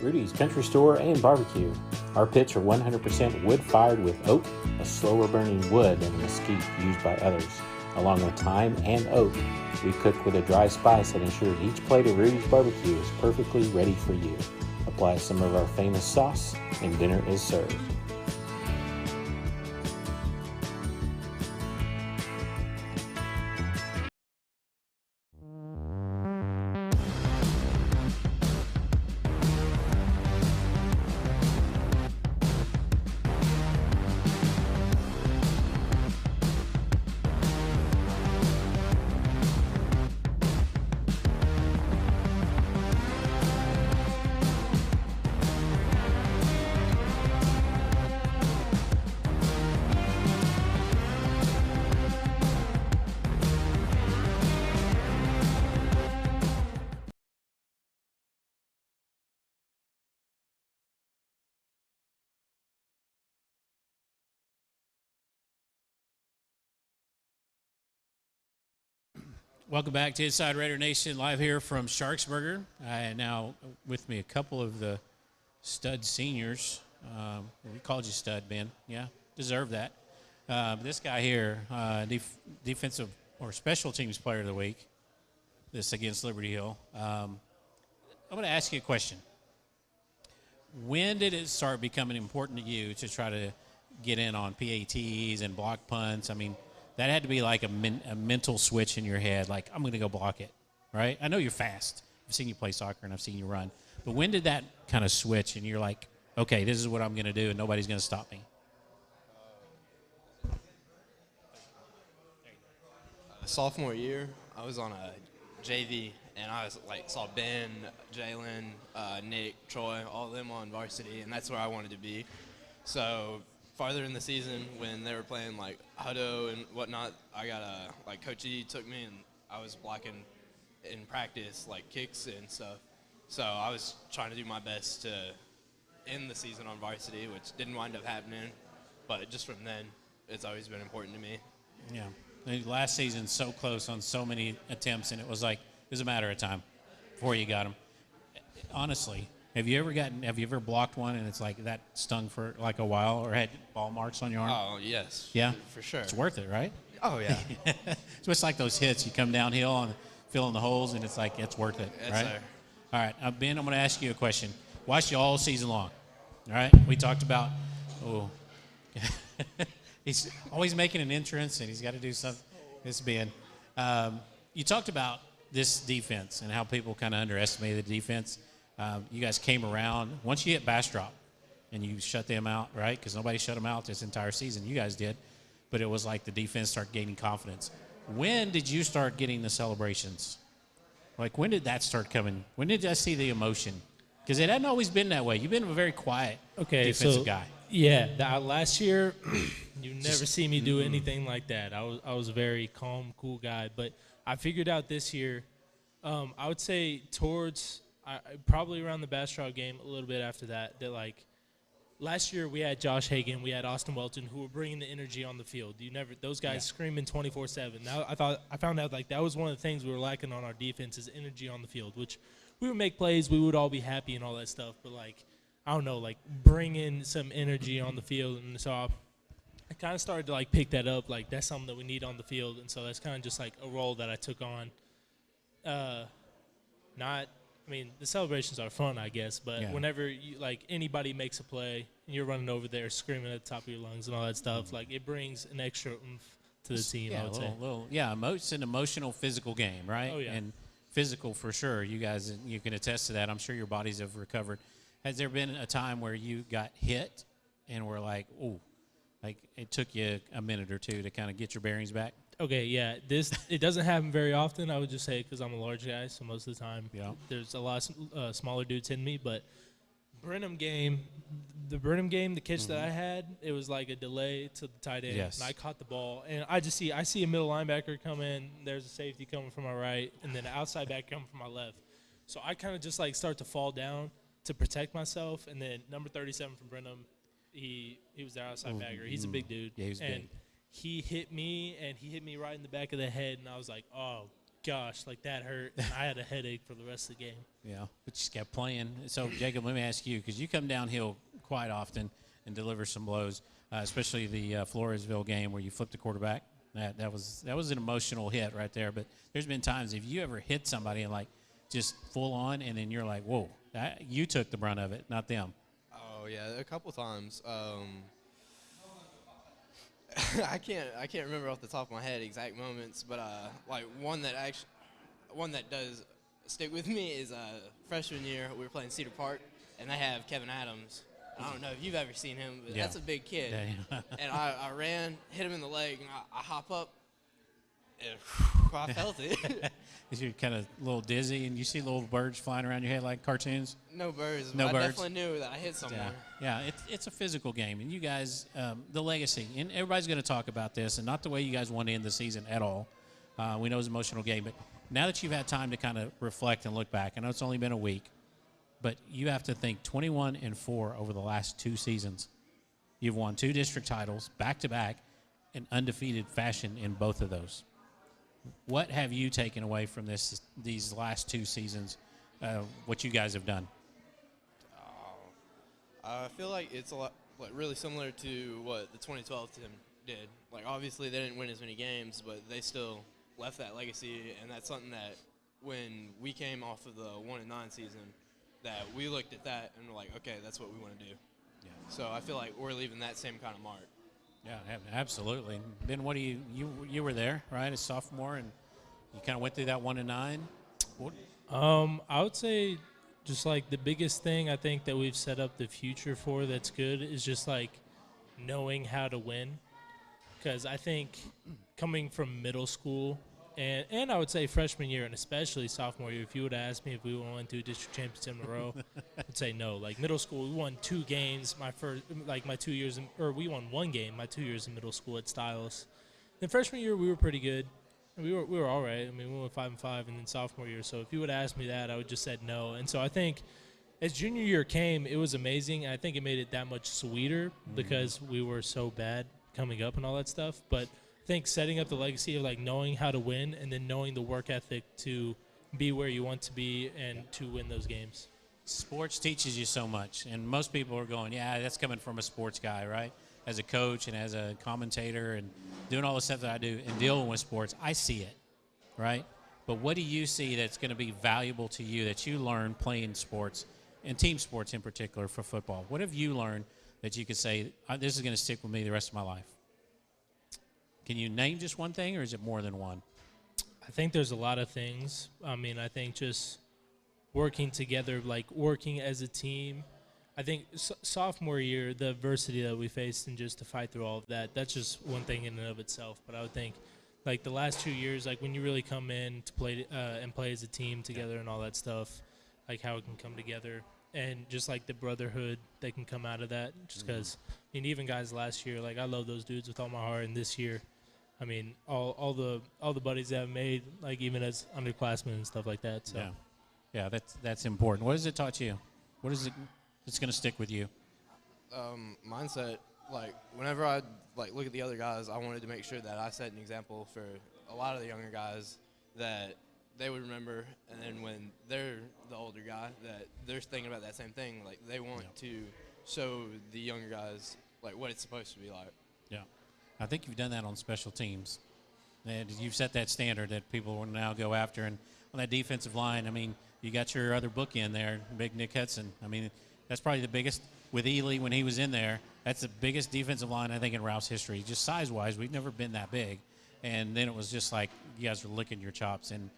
Rudy's Country Store and Barbecue. Our pits are 100% wood-fired with oak, a slower burning wood than the mesquite used by others. Along with thyme and oak, we cook with a dry spice that ensures each plate of Rudy's Barbecue is perfectly ready for you. Apply some of our famous sauce, and dinner is served. Welcome back to Inside Raider Nation, live here from Sharksburger. I now with me a couple of the stud seniors We called you stud, Ben. Yeah, deserve that. This guy here, defensive or special teams player of the week. This against Liberty Hill. I'm going to ask you a question. When did it start becoming important to you to try to get in on PATs and block punts? I mean, that had to be like a mental switch in your head, like, I'm going to go block it, right? I know you're fast. I've seen you play soccer and I've seen you run. But when did that kind of switch and you're like, okay, this is what I'm going to do and nobody's going to stop me? Sophomore year, I was on a JV, and I was saw Ben, Jalen, Nick, Troy, all of them on varsity, and that's where I wanted to be. So farther in the season, when they were playing like Hutto and whatnot, I got Coach E took me, and I was blocking in practice like kicks and stuff. So I was trying to do my best to end the season on varsity, which didn't wind up happening. But just from then, it's always been important to me. Yeah. The last season, so close on so many attempts, and it was a matter of time before you got them. Honestly, have you ever blocked one and it's like that stung for like a while or had ball marks on your arm? Oh, yes. Yeah? For sure. It's worth it, right? Oh, yeah. So it's like those hits. You come downhill and fill in the holes, and it's like it's worth it, Yes, right? sir. All right, Ben, I'm going to ask you a question. Watched you all season long, all right? We talked about, he's always making an entrance, and he's got to do something. It's Ben. You talked about this defense and how people kind of underestimated the defense. You guys came around. Once you hit Bastrop and you shut them out, right? Because nobody shut them out this entire season. You guys did. But it was like the defense started gaining confidence. When did you start getting the celebrations? Like, when did that start coming? When did I see the emotion? Because it hadn't always been that way. You've been a very quiet defensive guy. Yeah, last year, you never see me do anything like that. I was a very calm, cool guy. But I figured out this year, I would say towards probably around the Bastrop game, a little bit after that, last year we had Josh Hagan, we had Austin Welton, who were bringing the energy on the field. Those guys screaming 24/7. Now I found out that was one of the things we were lacking on our defense is energy on the field, which we would make plays, we would all be happy and all that stuff, but I don't know, bring in some energy on the field. And so I kind of started to pick that up, that's something that we need on the field. And so that's kind of just a role that I took on. The celebrations are fun, I guess, but whenever you, anybody makes a play and you're running over there screaming at the top of your lungs and all that stuff, it brings an extra oomph to the team, I would say. It's an emotional, physical game, right? Oh, yeah. And physical for sure. You guys, you can attest to that. I'm sure your bodies have recovered. Has there been a time where you got hit and were it took you a minute or two to kind of get your bearings back? Okay, yeah. It doesn't happen very often, I would just say, because I'm a large guy, so most of the time there's a lot of smaller dudes hitting me. But the Brenham game, the catch that I had, it was like a delay to the tight end. Yes. And I caught the ball, and I see a middle linebacker come in, there's a safety coming from my right, and then an outside back coming from my left. So I kind of just start to fall down to protect myself, and then number 37 from Brenham, he was their outside backer. He's a big dude. Yeah, he's big. He hit me right in the back of the head, and I was like, oh, gosh, that hurt. And I had a headache for the rest of the game. Yeah, but you just kept playing. So, Jacob, let me ask you, because you come downhill quite often and deliver some blows, especially the Floresville game where you flipped the quarterback. That was an emotional hit right there. But there's been times, if you ever hit somebody and, just full on, and then you're like, whoa, you took the brunt of it, not them. Oh, yeah, a couple times. I can't remember off the top of my head exact moments, but one that does stick with me is freshman year we were playing Cedar Park, and they have Kevin Adams. I don't know if you've ever seen him, but that's a big kid. Yeah. And I ran, hit him in the leg, and I hop up, and I felt it. You're kind of a little dizzy, and you see little birds flying around your head like cartoons. No birds, No but birds. I definitely knew that I hit someone. Yeah, it's a physical game, and you guys, the legacy, and everybody's going to talk about this, and not the way you guys want to end the season at all. We know it's an emotional game, but now that you've had time to kind of reflect and look back, I know it's only been a week, but you have to think 21-4 over the last 2 seasons. You've won 2 district titles back-to-back in undefeated fashion in both of those. What have you taken away from these last 2 seasons, what you guys have done? I feel like it's a lot, like really similar to what the 2012 team did. Like obviously they didn't win as many games, but they still left that legacy, and that's something that when we came off of the 1-9 season, that we looked at that and were like, okay, that's what we want to do. Yeah. So I feel like we're leaving that same kind of mark. Yeah, absolutely. Ben, what do you were there, right, as sophomore, and you kind of went through that 1-9. What? I would say just like the biggest thing I think that we've set up the future for that's good is just like knowing how to win. Because I think coming from middle school and I would say freshman year and especially sophomore year, if you would have asked me if we won 2 district championship in a row, I'd say no. Like middle school, we won 2 games my 2 years, we won 1 game my 2 years in middle school at Styles. Then freshman year, we were pretty good. We were all right. I mean, we went 5-5, and then sophomore year. So if you would have asked me that, I would just said no. And so I think as junior year came, it was amazing. I think it made it that much sweeter because we were so bad coming up and all that stuff. But I think setting up the legacy of like knowing how to win and then knowing the work ethic to be where you want to be and to win those games. Sports teaches you so much, and most people are going, yeah, that's coming from a sports guy, right? As a coach and as a commentator and doing all the stuff that I do and dealing with sports, I see it, right? But what do you see that's going to be valuable to you that you learn playing sports and team sports in particular for football? What have you learned that you could say, this is going to stick with me the rest of my life? Can you name just one thing, or is it more than one? I think there's a lot of things. I mean, I think just working together, like working as a team. I think sophomore year, the adversity that we faced and just to fight through all of that, that's just one thing in and of itself. But I would think, like, the last 2 years, like, when you really come in to play and play as a team together and all that stuff, like, how it can come together. And just, like, the brotherhood that can come out of that. Just because, I mean, even guys last year, like, I love those dudes with all my heart. And this year, I mean, all the buddies that I've made, like, even as underclassmen and stuff like that. So. Yeah, that's important. What has it taught you? What is it that's going to stick with you? Mindset, like whenever I like look at the other guys, I wanted to make sure that I set an example for a lot of the younger guys that they would remember, and then when they're the older guy, that they're thinking about that same thing. Like they want to show the younger guys like what it's supposed to be like. Yeah, I think you've done that on special teams, and you've set that standard that people will now go after. And on that defensive line, I mean, you got your other bookend there, Big Nick Hudson. I mean, that's probably the biggest with Ely when he was in there. That's the biggest defensive line, I think, in Rouse history. Just size-wise, we've never been that big. And then it was just like you guys were licking your chops. And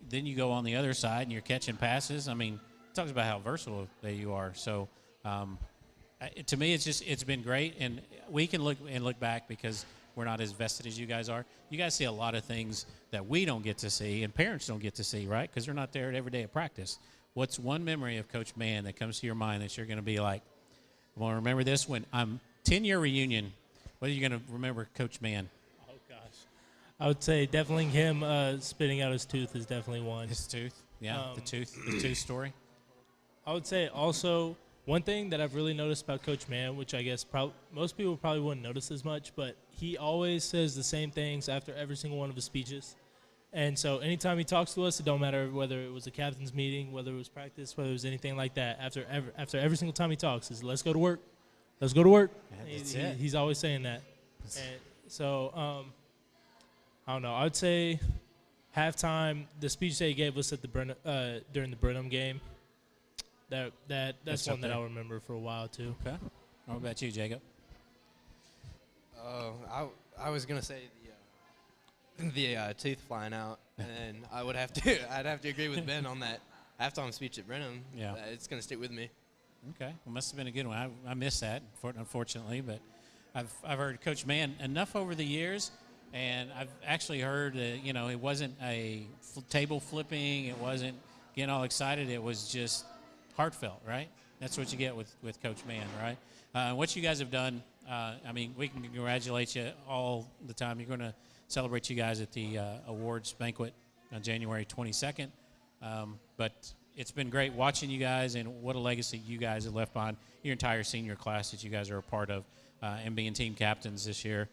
then you go on the other side and you're catching passes. I mean, it talks about how versatile that you are. So to me, it's been great. And we can look back because we're not as vested as you guys are. You guys see a lot of things that we don't get to see and parents don't get to see, right? Because they're not there every day at practice. What's one memory of Coach Mann that comes to your mind that you're going to be like, I want to remember this when I'm 10-year reunion? What are you going to remember Coach Mann? Oh, gosh. I would say definitely him spitting out his tooth is definitely one. His tooth? Yeah, the tooth story. I would say also one thing that I've really noticed about Coach Mann, which I guess most people probably wouldn't notice as much, but he always says the same things after every single one of his speeches. And so anytime he talks to us, it don't matter whether it was a captain's meeting, whether it was practice, whether it was anything like that. After every single time he talks, is let's go to work. Let's go to work. Yeah, He's always saying that. And so I don't know. I would say halftime, the speech that he gave us at the during the Brenham game. That's one that I'll remember for a while too. Okay. What about you, Jacob? I was gonna say the tooth flying out, and I'd have to agree with Ben on that halftime speech at Brenham. Yeah, it's gonna stick with me. Okay, well, must have been a good one. I missed that, unfortunately, but I've heard Coach Mann enough over the years, and I've actually heard it wasn't a table flipping, it wasn't getting all excited, it was just heartfelt, right? That's what you get with Coach Mann, right? What you guys have done, I mean, we can congratulate you all the time. You're going to celebrate you guys at the awards banquet on January 22nd. But it's been great watching you guys and what a legacy you guys have left behind, your entire senior class that you guys are a part of, and being team captains this year.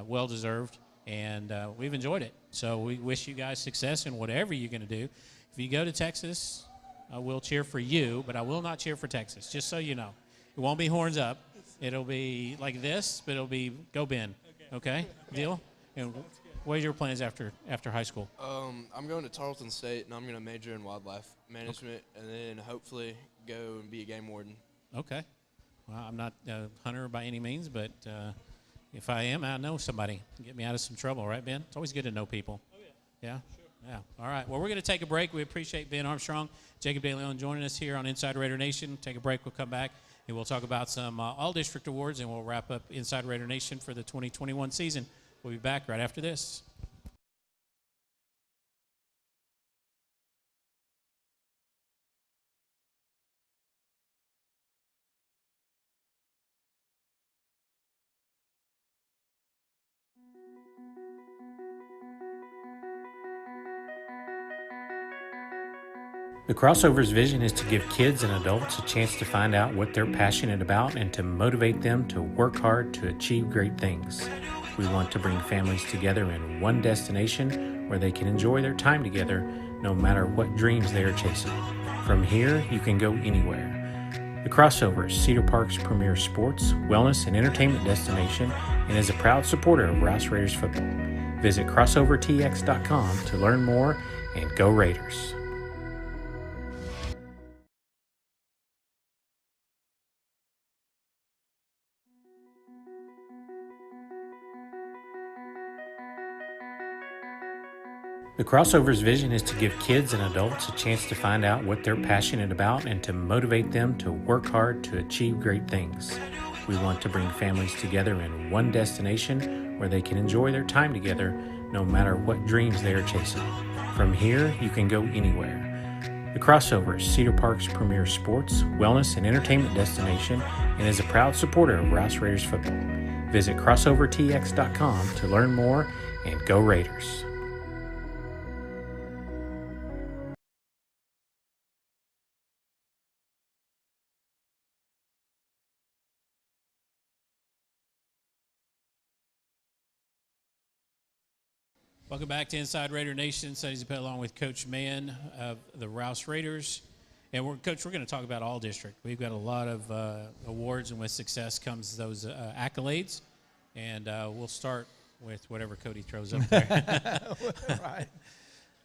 Well-deserved, and we've enjoyed it. So we wish you guys success in whatever you're going to do. If you go to Texas, I will cheer for you, but I will not cheer for Texas, just so you know. It won't be horns up. It'll be like this, but it'll be go Ben. Okay? Deal? And what are your plans after high school? I'm going to Tarleton State, and I'm going to major in wildlife management, and then hopefully go and be a game warden. Okay. Well, I'm not a hunter by any means, but if I am, I know somebody. Get me out of some trouble, right, Ben? It's always good to know people. Oh, yeah. Yeah? Sure. Yeah. All right. Well, we're going to take a break. We appreciate Ben Armstrong, Jacob DeLeon joining us here on Inside Raider Nation. Take a break. We'll come back, and we'll talk about some all-district awards, and we'll wrap up Inside Raider Nation for the 2021 season. We'll be back right after this. The Crossover's vision is to give kids and adults a chance to find out what they're passionate about and to motivate them to work hard to achieve great things. We want to bring families together in one destination where they can enjoy their time together no matter what dreams they are chasing. From here, you can go anywhere. The Crossover is Cedar Park's premier sports, wellness, and entertainment destination and is a proud supporter of Rouse Raiders football. Visit crossovertx.com to learn more and go Raiders. The Crossover's vision is to give kids and adults a chance to find out what they're passionate about and to motivate them to work hard to achieve great things. We want to bring families together in one destination where they can enjoy their time together no matter what dreams they are chasing. From here, you can go anywhere. The Crossover is Cedar Park's premier sports, wellness, and entertainment destination and is a proud supporter of Rouse Raiders football. Visit crossovertx.com to learn more and go Raiders. Welcome back to Inside Raider Nation. Sonny Zappet along with Coach Mann of the Rouse Raiders. And Coach, we're going to talk about all district. We've got a lot of awards, and with success comes those accolades. And we'll start with whatever Cody throws up there. Right.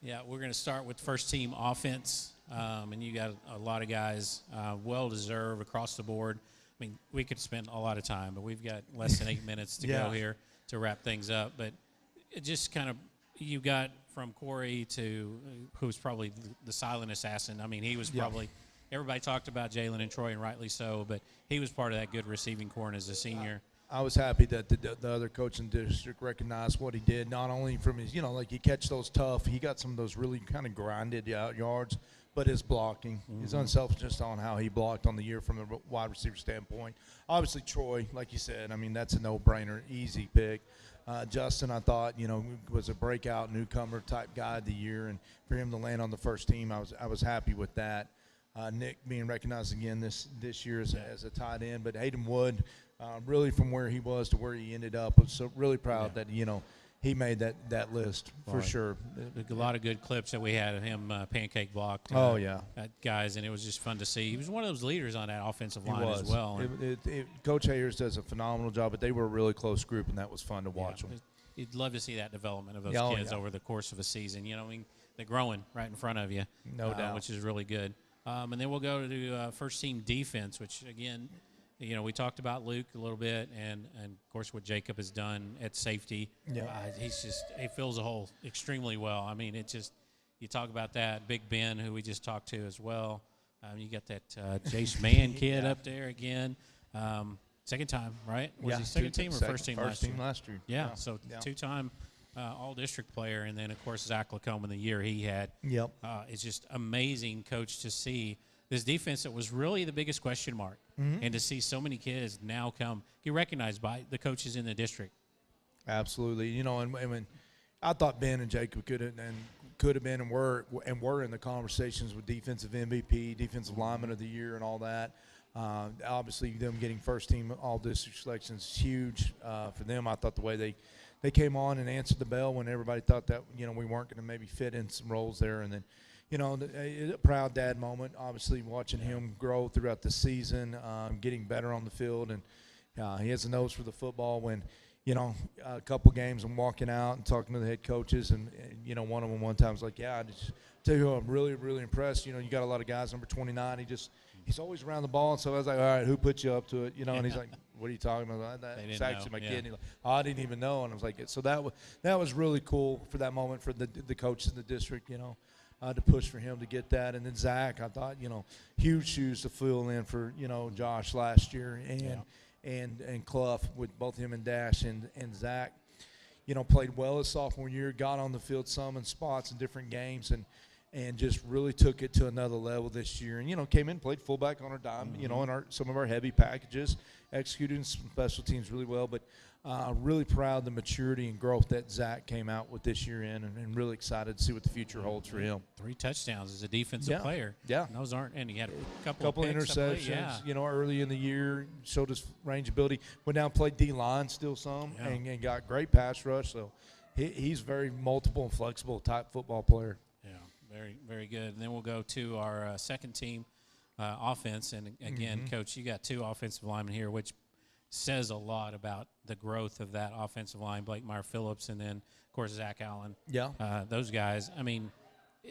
Yeah, we're going to start with first team offense. And you got a lot of guys well-deserved across the board. I mean, we could spend a lot of time, but we've got less than 8 minutes to go here to wrap things up. But it just kind of, you got from Corey to who's probably the silent assassin. I mean, he was probably everybody talked about Jalen and Troy, and rightly so, but he was part of that good receiving core as a senior. I was happy that the other coach in the district recognized what he did, not only from his, like he catch those tough, he got some of those really kind of grinded out yards, but his blocking, his unselfishness on how he blocked on the year from a wide receiver standpoint. Obviously, Troy, like you said, I mean, that's a no-brainer, easy pick. Justin, I thought, was a breakout newcomer type guy of the year, and for him to land on the first team, I was happy with that. Nick being recognized again this year as a tight end, but Hayden Wood, really from where he was to where he ended up, was so really proud that he made that list for sure. A lot of good clips that we had of him pancake blocked. Guys, and it was just fun to see. He was one of those leaders on that offensive line as well. Coach Hayers does a phenomenal job, but they were a really close group, and that was fun to watch them. You'd love to see that development of those kids over the course of a season. I mean, they're growing right in front of you, no doubt, which is really good. And then we'll go to first team defense, which again, we talked about Luke a little bit, and of course what Jacob has done at safety. He fills the hole extremely well. I mean, you talk about that. Big Ben, who we just talked to as well. You got that Jace Mann kid up there again. Second time, right? Was he second team or first team last year? Last year. Yeah, so two-time all-district player, and then, of course, Zach Lacombe in the year he had. Yep. It's just amazing, Coach, to see this defense that was really the biggest question mark, and to see so many kids now get recognized by the coaches in the district. Absolutely. And when I thought Ben and Jacob could have been and were in the conversations with defensive MVP, defensive lineman of the year, and all that. Obviously, them getting first team all district selections is huge for them. I thought the way they came on and answered the bell when everybody thought that we weren't going to maybe fit in some roles there, and then a proud dad moment. Obviously, watching him grow throughout the season, getting better on the field, and he has a nose for the football. When a couple games I'm walking out and talking to the head coaches, and one of them one time was like, "Yeah, I just tell you who I'm really, really impressed. You got a lot of guys, number 29. He's always around the ball." And so I was like, "All right, who put you up to it?" And he's like, "What are you talking about?" That's actually my kid. And he's like, "Oh, I didn't even know." And I was like, so that was really cool for that moment for the coaches in the district. To push for him to get that. And then Zach, I thought, huge shoes to fill in for, Josh last year and Clough with both him and Dash and Zach, played well his sophomore year, got on the field some in spots in different games and just really took it to another level this year. And, came in, played fullback on our dime, in some of our heavy packages, executed in special teams really well. But really proud of the maturity and growth that Zach came out with this year and really excited to see what the future holds for him. 3 touchdowns as a defensive player. Yeah. And those aren't, and he had a couple of picks, interceptions, early in the year, showed his range ability. Went down and played D-line still some and got great pass rush. So he's very multiple and flexible type football player. Yeah, very, very good. And then we'll go to our second team offense. And, again, Coach, you got 2 offensive linemen here, which says a lot about the growth of that offensive line, Blake Meyer-Phillips, and then, of course, Zach Allen. Yeah. Those guys, I mean,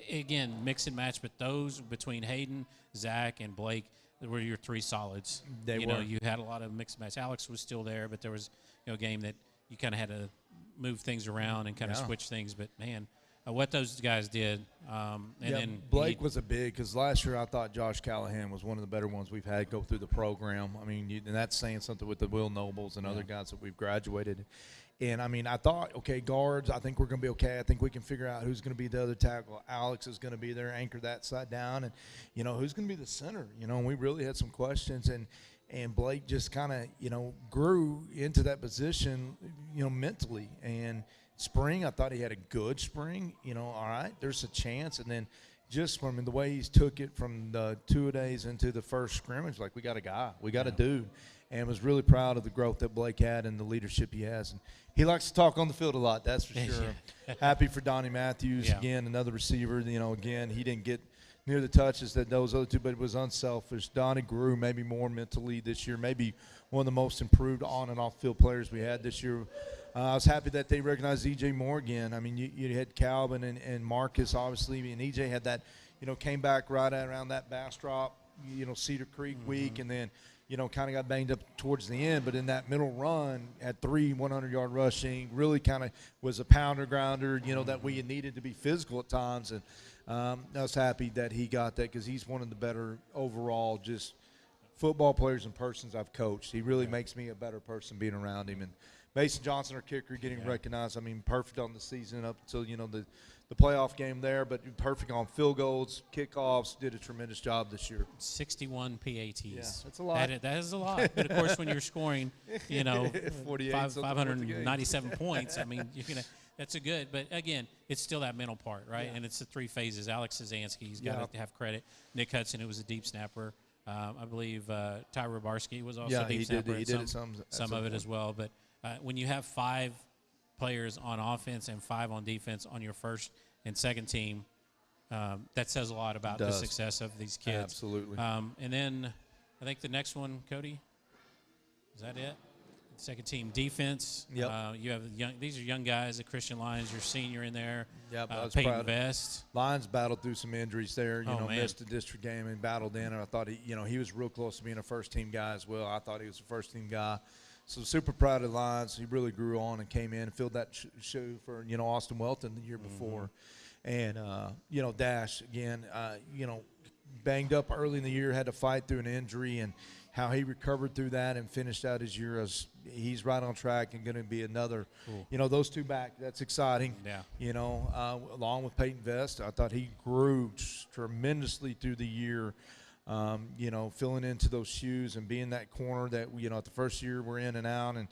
again, mix and match, but those between Hayden, Zach, and Blake were your 3 solids. They were. You had a lot of mix and match. Alex was still there, but there was a game that you kind of had to move things around and kind of switch things. But, man, what those guys did. Then Blake was a big, because last year I thought Josh Callahan was one of the better ones we've had go through the program. I mean, and that's saying something with the Will Nobles and other guys that we've graduated. And, I mean, I thought, okay, guards, I think we're going to be okay. I think we can figure out who's going to be the other tackle. Alex is going to be there, anchor that side down. And, who's going to be the center? And we really had some questions. And Blake just kind of, grew into that position, mentally. And spring, I thought he had a good spring. All right, there's a chance. And then just from the way he's took it from the 2 days into the first scrimmage, like we got a guy, we got a dude. And was really proud of the growth that Blake had and the leadership he has. And he likes to talk on the field a lot, that's for sure. Happy for Donnie Matthews, again, another receiver. Again, he didn't get near the touches that those other 2, but it was unselfish. Donnie grew maybe more mentally this year, maybe one of the most improved on and off field players we had this year. I was happy that they recognized E.J. Moore again. I mean, you had Calvin and Marcus, obviously, and E.J. had that, came back right around that Bastrop, Cedar Creek week, and then, kind of got banged up towards the end. But in that middle run, had 3 100-yard rushing, really kind of was a pounder-grounder, that we needed to be physical at times. And I was happy that he got that because he's one of the better overall just football players and persons I've coached. He really makes me a better person being around him. And Mason Johnson, our kicker, getting recognized. I mean, perfect on the season up until, the playoff game there, but perfect on field goals, kickoffs, did a tremendous job this year. 61 PATs. Yeah, that's a lot. That is a lot. But, of course, when you're scoring, 597 points, I mean, that's a good. But, again, it's still that mental part, right? Yeah. And it's the 3 phases. Alex Zansky, he's got to have credit. Nick Hudson, who was a deep snapper. I believe Tyra Barsky was also a deep snapper. He did some of it as well. But when you have 5 players on offense and 5 on defense on your first and second team, that says a lot about the success of these kids. Absolutely. And then I think the next one, Cody, is that it? Second team defense. Yep. You have these are young guys at Christian Lyons. Your senior in there. Yep. Peyton Vest. Lyons battled through some injuries there. Man. Missed the district game and battled in. And I thought he was real close to being a first team guy as well. I thought he was a first team guy. So super proud of Lyons. He really grew on and came in and filled that shoe for Austin Welton the year before. And Dash again. Banged up early in the year, had to fight through an injury, and how he recovered through that and finished out his year as he's right on track and going to be another. Cool. Those 2 back, that's exciting. Yeah. Along with Peyton Vest, I thought he grew tremendously through the year. Filling into those shoes and being that corner that at the first year we're in and out and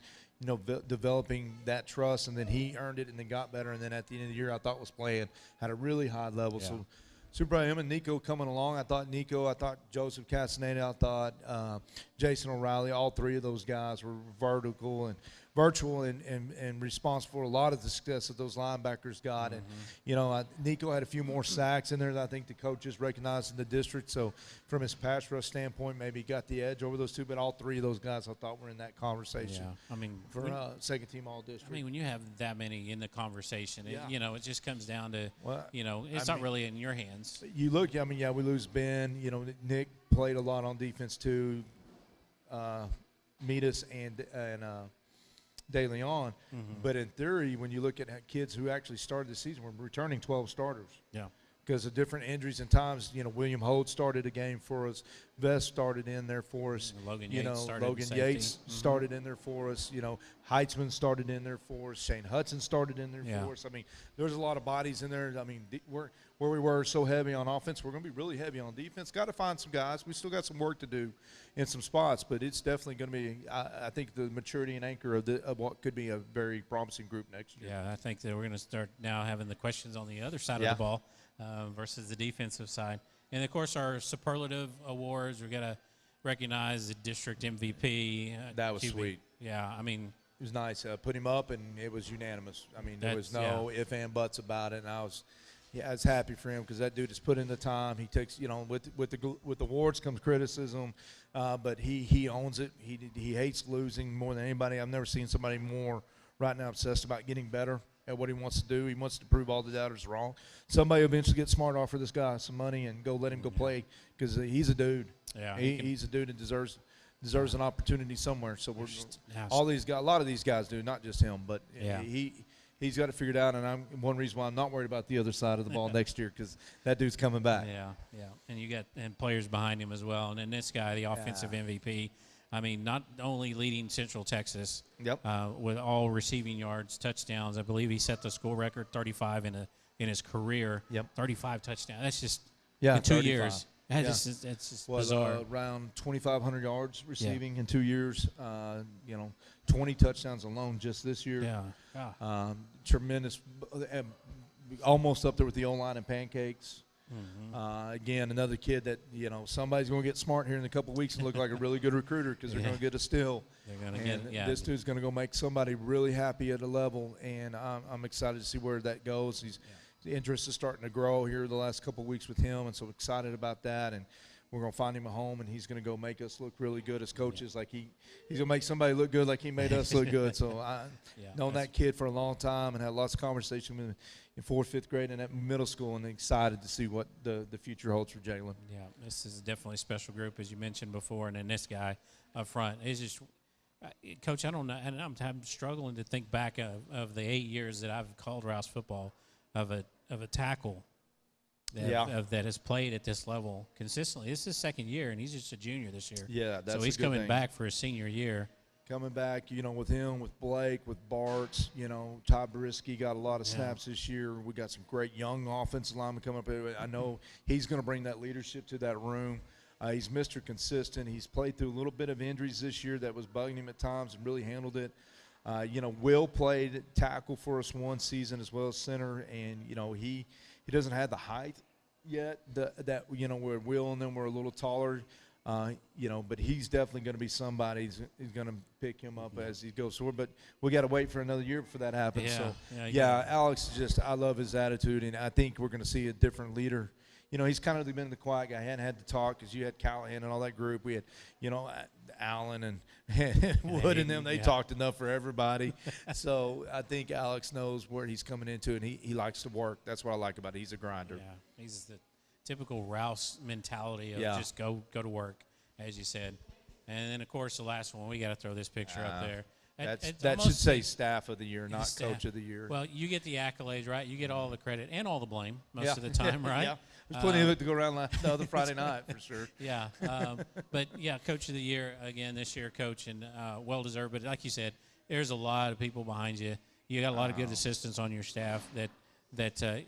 developing that trust, and then he earned it and then got better, and then at the end of the year I thought was playing at a really high level. Yeah. So super proud of him and Nico coming along. I thought Joseph Castaneda, I thought Jason O'Reilly, all 3 of those guys were vertical and virtual and responsible for a lot of the success that those linebackers got. And, Nico had a few more sacks in there that I think the coaches recognized in the district. So from his pass rush standpoint, maybe he got the edge over those two. But all three of those guys I thought were in that conversation. Yeah, I mean, for second team all district. I mean, when you have that many in the conversation, it just comes down to, Well, it's not really in your hands. You look, I mean, we lose Ben. Nick played a lot on defense too. Metis and De Leon. But in theory, when you look at kids who actually started the season, we're returning 12 starters. Yeah. Because of different injuries and times, William Holt started a game for us. Vest started in there for us. Logan Yates started Logan safety. Yates started in there for us. Heitzman started in there for us. Shane Hudson started in there for us. I mean, there's a lot of bodies in there. I mean, where we were so heavy on offense, we're going to be really heavy on defense. Got to find some guys. We still got some work to do in some spots, but it's definitely going to be, I think, the maturity and anchor of what could be a very promising group next year. Yeah, I think that we're going to start now having the questions on the other side of the ball versus the defensive side. And, of course, our superlative awards, we're going to recognize the district MVP. That was QB. sweet. Yeah, I mean. It was nice. Put him up, and it was unanimous. I mean, there was no if and buts about it, and I was happy for him because that dude has put in the time. He takes, with the awards comes criticism, but he owns it. He hates losing more than anybody. I've never seen somebody more right now obsessed about getting better at what he wants to do. He wants to prove all the doubters wrong. Somebody eventually get smart, offer this guy some money, and let him go play because he's a dude. Yeah, he's a dude and deserves an opportunity somewhere. So we're all these guys, a lot of these guys do, not just him, but he's got it figured out. And one reason why I'm not worried about the other side of the ball next year because that dude's coming back. Yeah, and you got players behind him as well. And then this guy, the offensive MVP. I mean, not only leading Central Texas with all receiving yards, touchdowns. I believe he set the school record, 35 in his career. 35 touchdowns. That's just in 2 years. That's just bizarre. Around 2,500 yards receiving in 2 years. 20 touchdowns alone just this year. Yeah. Tremendous. Almost up there with the O-line and pancakes. Again, another kid that, somebody's going to get smart here in a couple of weeks and look like a really good recruiter because they're going to get a steal. They're going to get, this dude's going to go make somebody really happy at a level, and I'm excited to see where that goes. The interest is starting to grow here the last couple of weeks with him, and so excited about that. And we're going to find him a home, and he's going to go make us look really good as coaches. Like he's going to make somebody look good like he made us look good. So I've known that kid for a long time and had lots of conversation with him in 4th, 5th grade and at middle school, and excited to see what the future holds for Jalen. Yeah, this is definitely a special group, as you mentioned before, and then this guy up front is just Coach, I don't know, and I'm struggling to think back of the 8 years that I've called Rouse football of a tackle that has played at this level consistently. This is his second year, and he's just a junior this year. Yeah, that's so he's a good coming thing. back for his senior year. Coming back, with him, with Blake, with Bart, Ty Barisky got a lot of snaps this year. We got some great young offensive linemen coming up. I know he's going to bring that leadership to that room. He's Mr. Consistent. He's played through a little bit of injuries this year that was bugging him at times and really handled it. Will played tackle for us one season as well as center, and he doesn't have the height yet that where Will and them were a little taller. But he's definitely going to be somebody. He's going to pick him up as he goes forward. But we got to wait for another year for that to happen. Alex is just, I love his attitude, and I think we're going to see a different leader. He's kind of been the quiet guy. He hadn't had to talk because you had Callahan and all that group. We had, Allen and Wood and them. They talked enough for everybody. So I think Alex knows where he's coming into, and he likes to work. That's what I like about it. He's a grinder. Yeah, he's the typical Rouse mentality of just go to work, as you said. And then, of course, the last one, we got to throw this picture up there. That should say staff of the year, not coach of the year. Well, you get the accolades, right? You get all the credit and all the blame most of the time, right? Yeah. There's plenty of it to go around the other Friday night for sure. Yeah. But, coach of the year, again, this year, coach, and well-deserved. But like you said, there's a lot of people behind you. You got a lot of good assistants on your staff that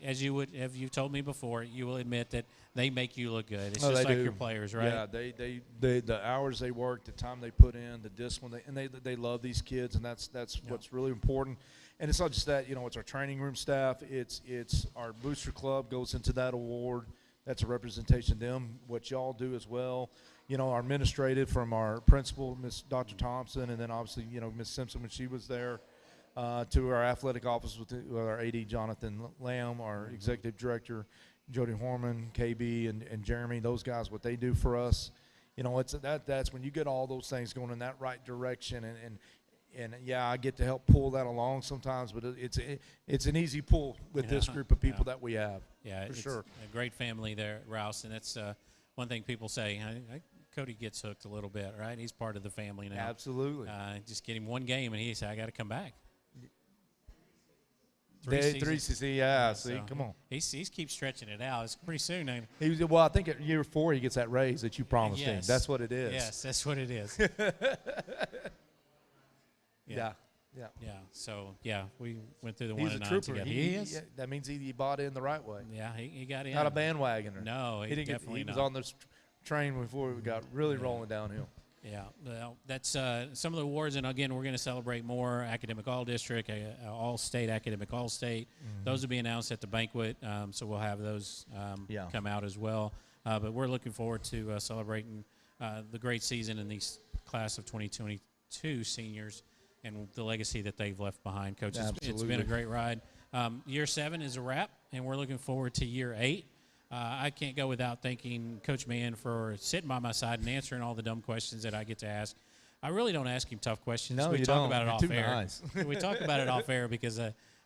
as you've told me before, you will admit that they make you look good. It's just like your players, right? Yeah, they the hours they work, the time they put in, the discipline, and they love these kids, and that's what's really important. And it's not just that, it's our training room staff. It's our booster club goes into that award. That's a representation of them, what y'all do as well. our administrative from our principal, Miss Dr. Thompson, and then obviously, Miss Simpson when she was there, to our athletic office with our AD Jonathan Lamb, our executive director Jody Horman, KB, and Jeremy. Those guys, what they do for us, that's when you get all those things going in that right direction, and yeah, I get to help pull that along sometimes, but it's an easy pull with this group of people that we have. Yeah, for it's sure. a great family there at Rouse, and that's one thing people say. Cody gets hooked a little bit, right? He's part of the family now. Absolutely. Just get him one game, and he said, "I got to come back." Three seasons, yeah. See, So come on. He keeps stretching it out. It's pretty soon. Well, I think at year 4 he gets that raise that you promised him. Yes. That's what it is. Yes, that's what it is. Yeah. So we went through the He's 1 a and 9 trooper. together. He is. Yeah, that means he bought in the right way. Yeah, he got in. Not a bandwagoner. No, he didn't definitely He was not. on this train before we got really rolling downhill. Yeah, well, that's some of the awards, and again, we're going to celebrate more. Academic All-District, All-State, Academic All-State. Those will be announced at the banquet, so we'll have those come out as well. But we're looking forward to celebrating the great season in these class of 2022 seniors and the legacy that they've left behind. Coach, it's been a great ride. Year 7 is a wrap, and we're looking forward to year 8. I can't go without thanking Coach Mann for sitting by my side and answering all the dumb questions that I get to ask. I really don't ask him tough questions. No, we you talk don't. about it You're off too air. nice. We talk about it off air because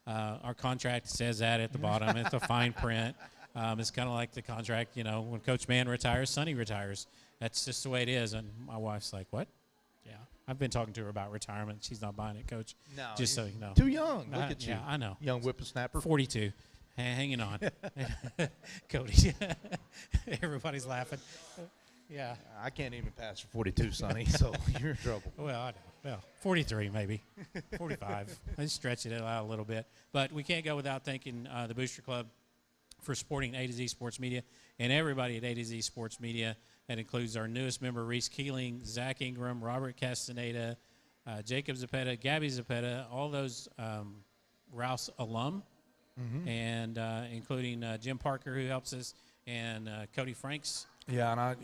our contract says that at the bottom. It's a fine print. It's kind of like the contract, when Coach Mann retires, Sonny retires. That's just the way it is. And my wife's like, "What?" Yeah, I've been talking to her about retirement. She's not buying it, Coach. No, just so you know. Too young. Look at you. Yeah, I know. Young whippersnapper. 42. Hanging on. Cody. Everybody's laughing. Yeah. I can't even pass for 42, Sonny, so you're in trouble. Well, I know. Well, 43 maybe. 45. I stretch it out a little bit. But we can't go without thanking the Booster Club for supporting A to Z Sports Media and everybody at A to Z Sports Media. That includes our newest member, Reese Keeling, Zach Ingram, Robert Castaneda, Jacob Zapeta, Gabby Zapeta, all those Rouse alum. And including Jim Parker, who helps us, and Cody Franks. Yeah, and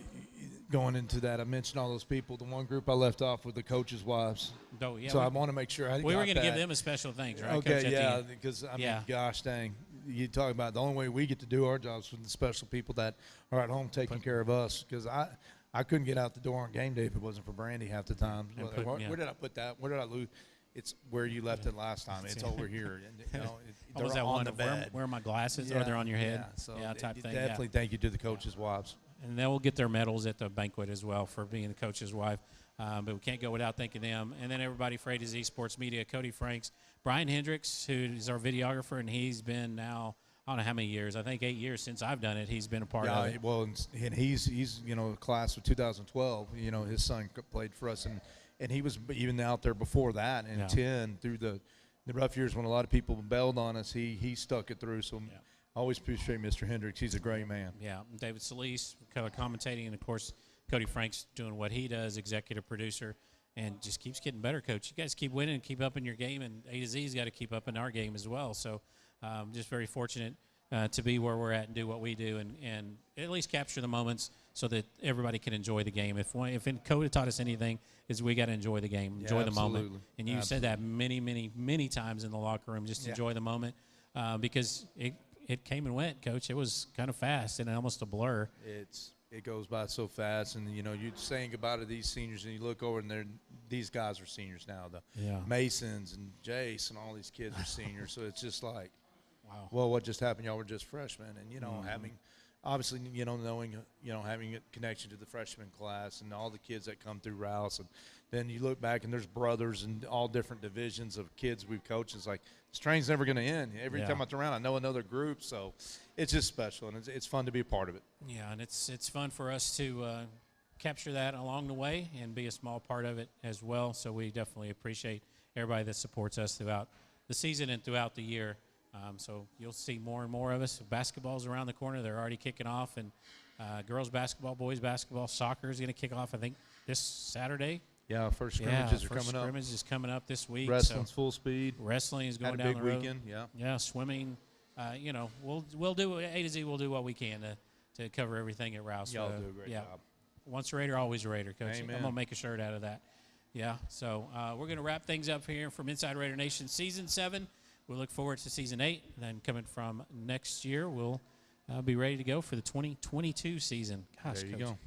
going into that, I mentioned all those people. The one group I left off with the coaches' wives. Oh, yeah, so I want to make sure we were going to give them a special thanks, right? Okay, Coach, yeah, because, I mean, gosh dang. You talk about the only way we get to do our jobs with the special people that are at home taking care of us, because I couldn't get out the door on game day if it wasn't for Brandy half the time. Where did I put that? Where did I lose? It's where you left it last time. It's over here. And, what was that on one the of bed. where are my glasses? Or they're on your head? Yeah, so type thing. Definitely thank you to the coaches' wives. And they will get their medals at the banquet as well for being the coach's wife. But we can't go without thanking them. And then everybody for A to Z Sports Media, Cody Franks, Brian Hendricks, who is our videographer, and he's been now, I don't know how many years. I think 8 years since I've done it. He's been a part of it. Well, and he's class of 2012. His son played for us, and he was even out there before that. And 10 through the rough years when a lot of people bailed on us, he stuck it through. So I always appreciate Mr. Hendricks. He's a great man. Yeah, David Solis, color commentating, and of course Cody Franks doing what he does, executive producer, and just keeps getting better. Coach, you guys keep winning and keep up in your game, and A to Z's got to keep up in our game as well. So just very fortunate to be where we're at and do what we do, and at least capture the moments so that everybody can enjoy the game. If Cody taught us anything, is we got to enjoy the game, enjoy the moment. And you said that many, many, many times in the locker room. Just enjoy the moment because it came and went, Coach. It was kind of fast and almost a blur. It goes by so fast, and you're saying goodbye to these seniors, and you look over, and these guys are seniors now. The Masons and Jace and all these kids are seniors. So it's just like, wow. Well, what just happened? Y'all were just freshmen, and having, obviously, knowing, having a connection to the freshman class and all the kids that come through Rouse, and then you look back and there's brothers and all different divisions of kids we've coached. It's like this train's never going to end. Every time I turn around, I know another group, so it's just special, and it's fun to be a part of it. Yeah, and it's fun for us to capture that along the way and be a small part of it as well. So we definitely appreciate everybody that supports us throughout the season and throughout the year. So you'll see more and more of us. Basketball's around the corner. They're already kicking off, and girls basketball, boys basketball, soccer is going to kick off, I think, this Saturday. Yeah, first scrimmages are coming up. Scrimmage is coming up this week. Wrestling's full speed. Wrestling is going down the road. Weekend, yeah, swimming. We'll do A to Z. We'll do what we can to cover everything at Rouse. Y'all do a great job. Once a Raider, always a Raider, Coach. Amen. I'm going to make a shirt out of that. Yeah, so we're going to wrap things up here from Inside Raider Nation Season 7. We look forward to Season 8. And then coming from next year, we'll be ready to go for the 2022 season. Gosh, There you Coach, go.